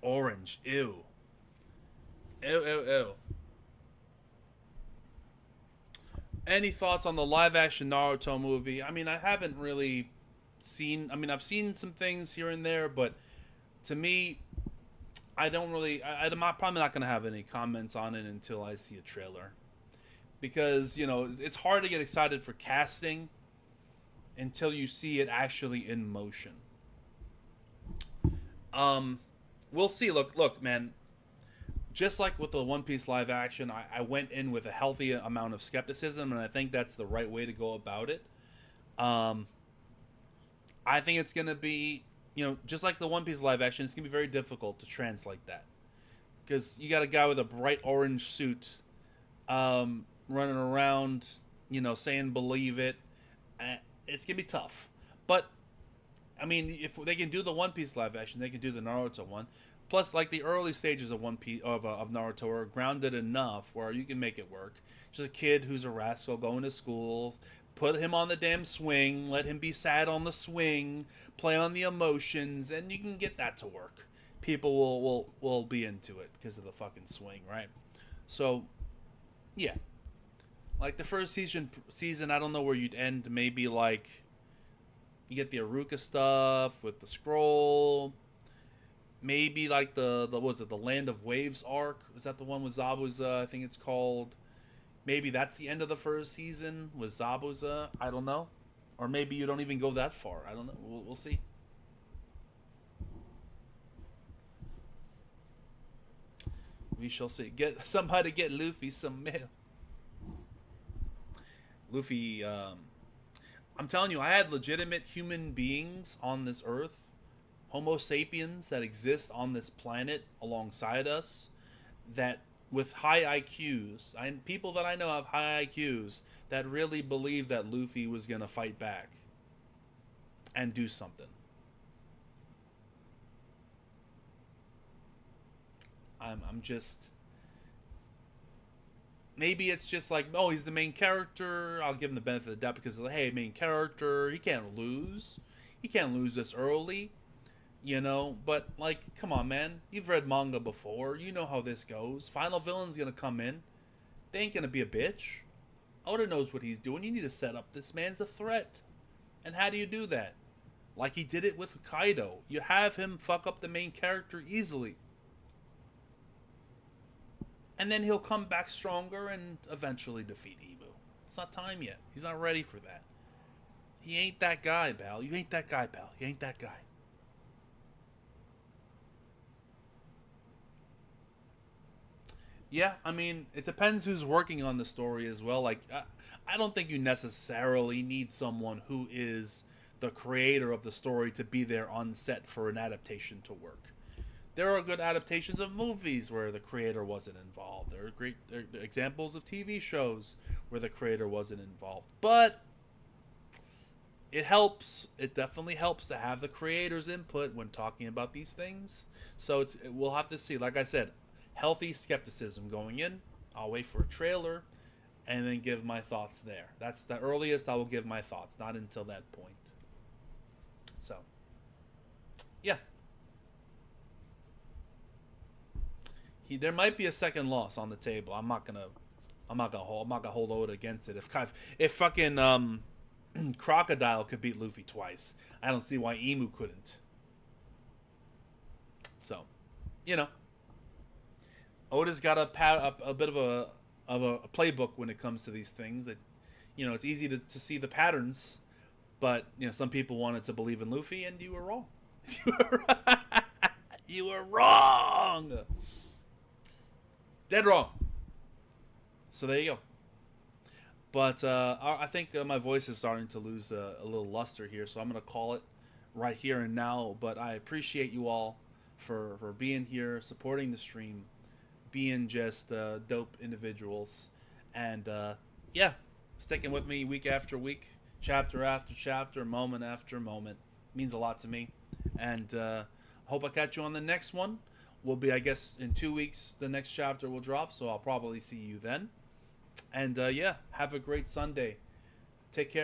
A: Orange. Ew. Ew. Any thoughts on the live-action Naruto movie? I mean, I haven't really seen... I mean, I've seen some things here and there, but to me, I don't really... I'm probably not going to have any comments on it until I see a trailer. Because, you know, it's hard to get excited for casting until you see it actually in motion. We'll see. Look, man. Just like with the One Piece live action, I went in with a healthy amount of skepticism, and I think that's the right way to go about it. I think it's going to be, you know, just like the One Piece live action, it's going to be very difficult to translate that. Because you got a guy with a bright orange suit running around, you know, saying believe it. It's going to be tough. But I mean, if they can do the One Piece live action, they can do the Naruto one. Plus, like the early stages of One Piece of Naruto are grounded enough where you can make it work. Just a kid who's a rascal going to school. Put him on the damn swing. Let him be sad on the swing. Play on the emotions, and you can get that to work. People will be into it because of the fucking swing, right? So, yeah, like the first season, I don't know where you'd end. Maybe like you get the Aruka stuff with the scroll. Maybe like the was it the Land of Waves arc? Is that the one with Zabuza? I think it's called. Maybe that's the end of the first season with Zabuza. I don't know, or maybe you don't even go that far. I don't know. We'll see. We shall see. Get somebody get Luffy some mail. Luffy, I'm telling you, I had legitimate human beings on this earth, Homo sapiens that exist on this planet alongside us, that with high IQs, and people that I know have high IQs that really believe that Luffy was gonna fight back and do something. I'm just maybe it's just like, oh, he's the main character. I'll give him the benefit of the doubt because, hey, main character, he can't lose. He can't lose this early, you know. But like, come on, man. You've read manga before. You know how this goes. Final villain's gonna come in. They ain't gonna be a bitch. Oda knows what he's doing. You need to set up this man's a threat. And how do you do that? Like he did it with Kaido. You have him fuck up the main character easily. And then he'll come back stronger and eventually defeat Ibu. It's not time yet. He's not ready for that. He ain't that guy, pal. You ain't that guy, pal. You ain't that guy. Yeah, I mean, it depends who's working on the story as well. Like, I don't think you necessarily need someone who is the creator of the story to be there on set for an adaptation to work. There are good adaptations of movies where the creator wasn't involved. There are examples of TV shows where the creator wasn't involved. But it helps. It definitely helps to have the creator's input when talking about these things. So we'll have to see. Like I said, healthy skepticism going in. I'll wait for a trailer and then give my thoughts there. That's the earliest I will give my thoughts, not until that point. So, yeah. There might be a second loss on the table. I'm not gonna hold Oda against it. If fucking Crocodile could beat Luffy twice, I don't see why Emu couldn't. So, you know, Oda's got a bit of a playbook when it comes to these things. That, you know, it's easy to see the patterns, but you know, some people wanted to believe in Luffy, and you were wrong. You were wrong. Dead wrong. So there you go. But I think my voice is starting to lose a little luster here, so I'm going to call it right here and now. But I appreciate you all for being here, supporting the stream, being just dope individuals. And yeah, sticking with me week after week, chapter after chapter, moment after moment. Means a lot to me. And hope I catch you on the next one. Will be, I guess, in 2 weeks, the next chapter will drop, so I'll probably see you then. And yeah, have a great Sunday. Take care.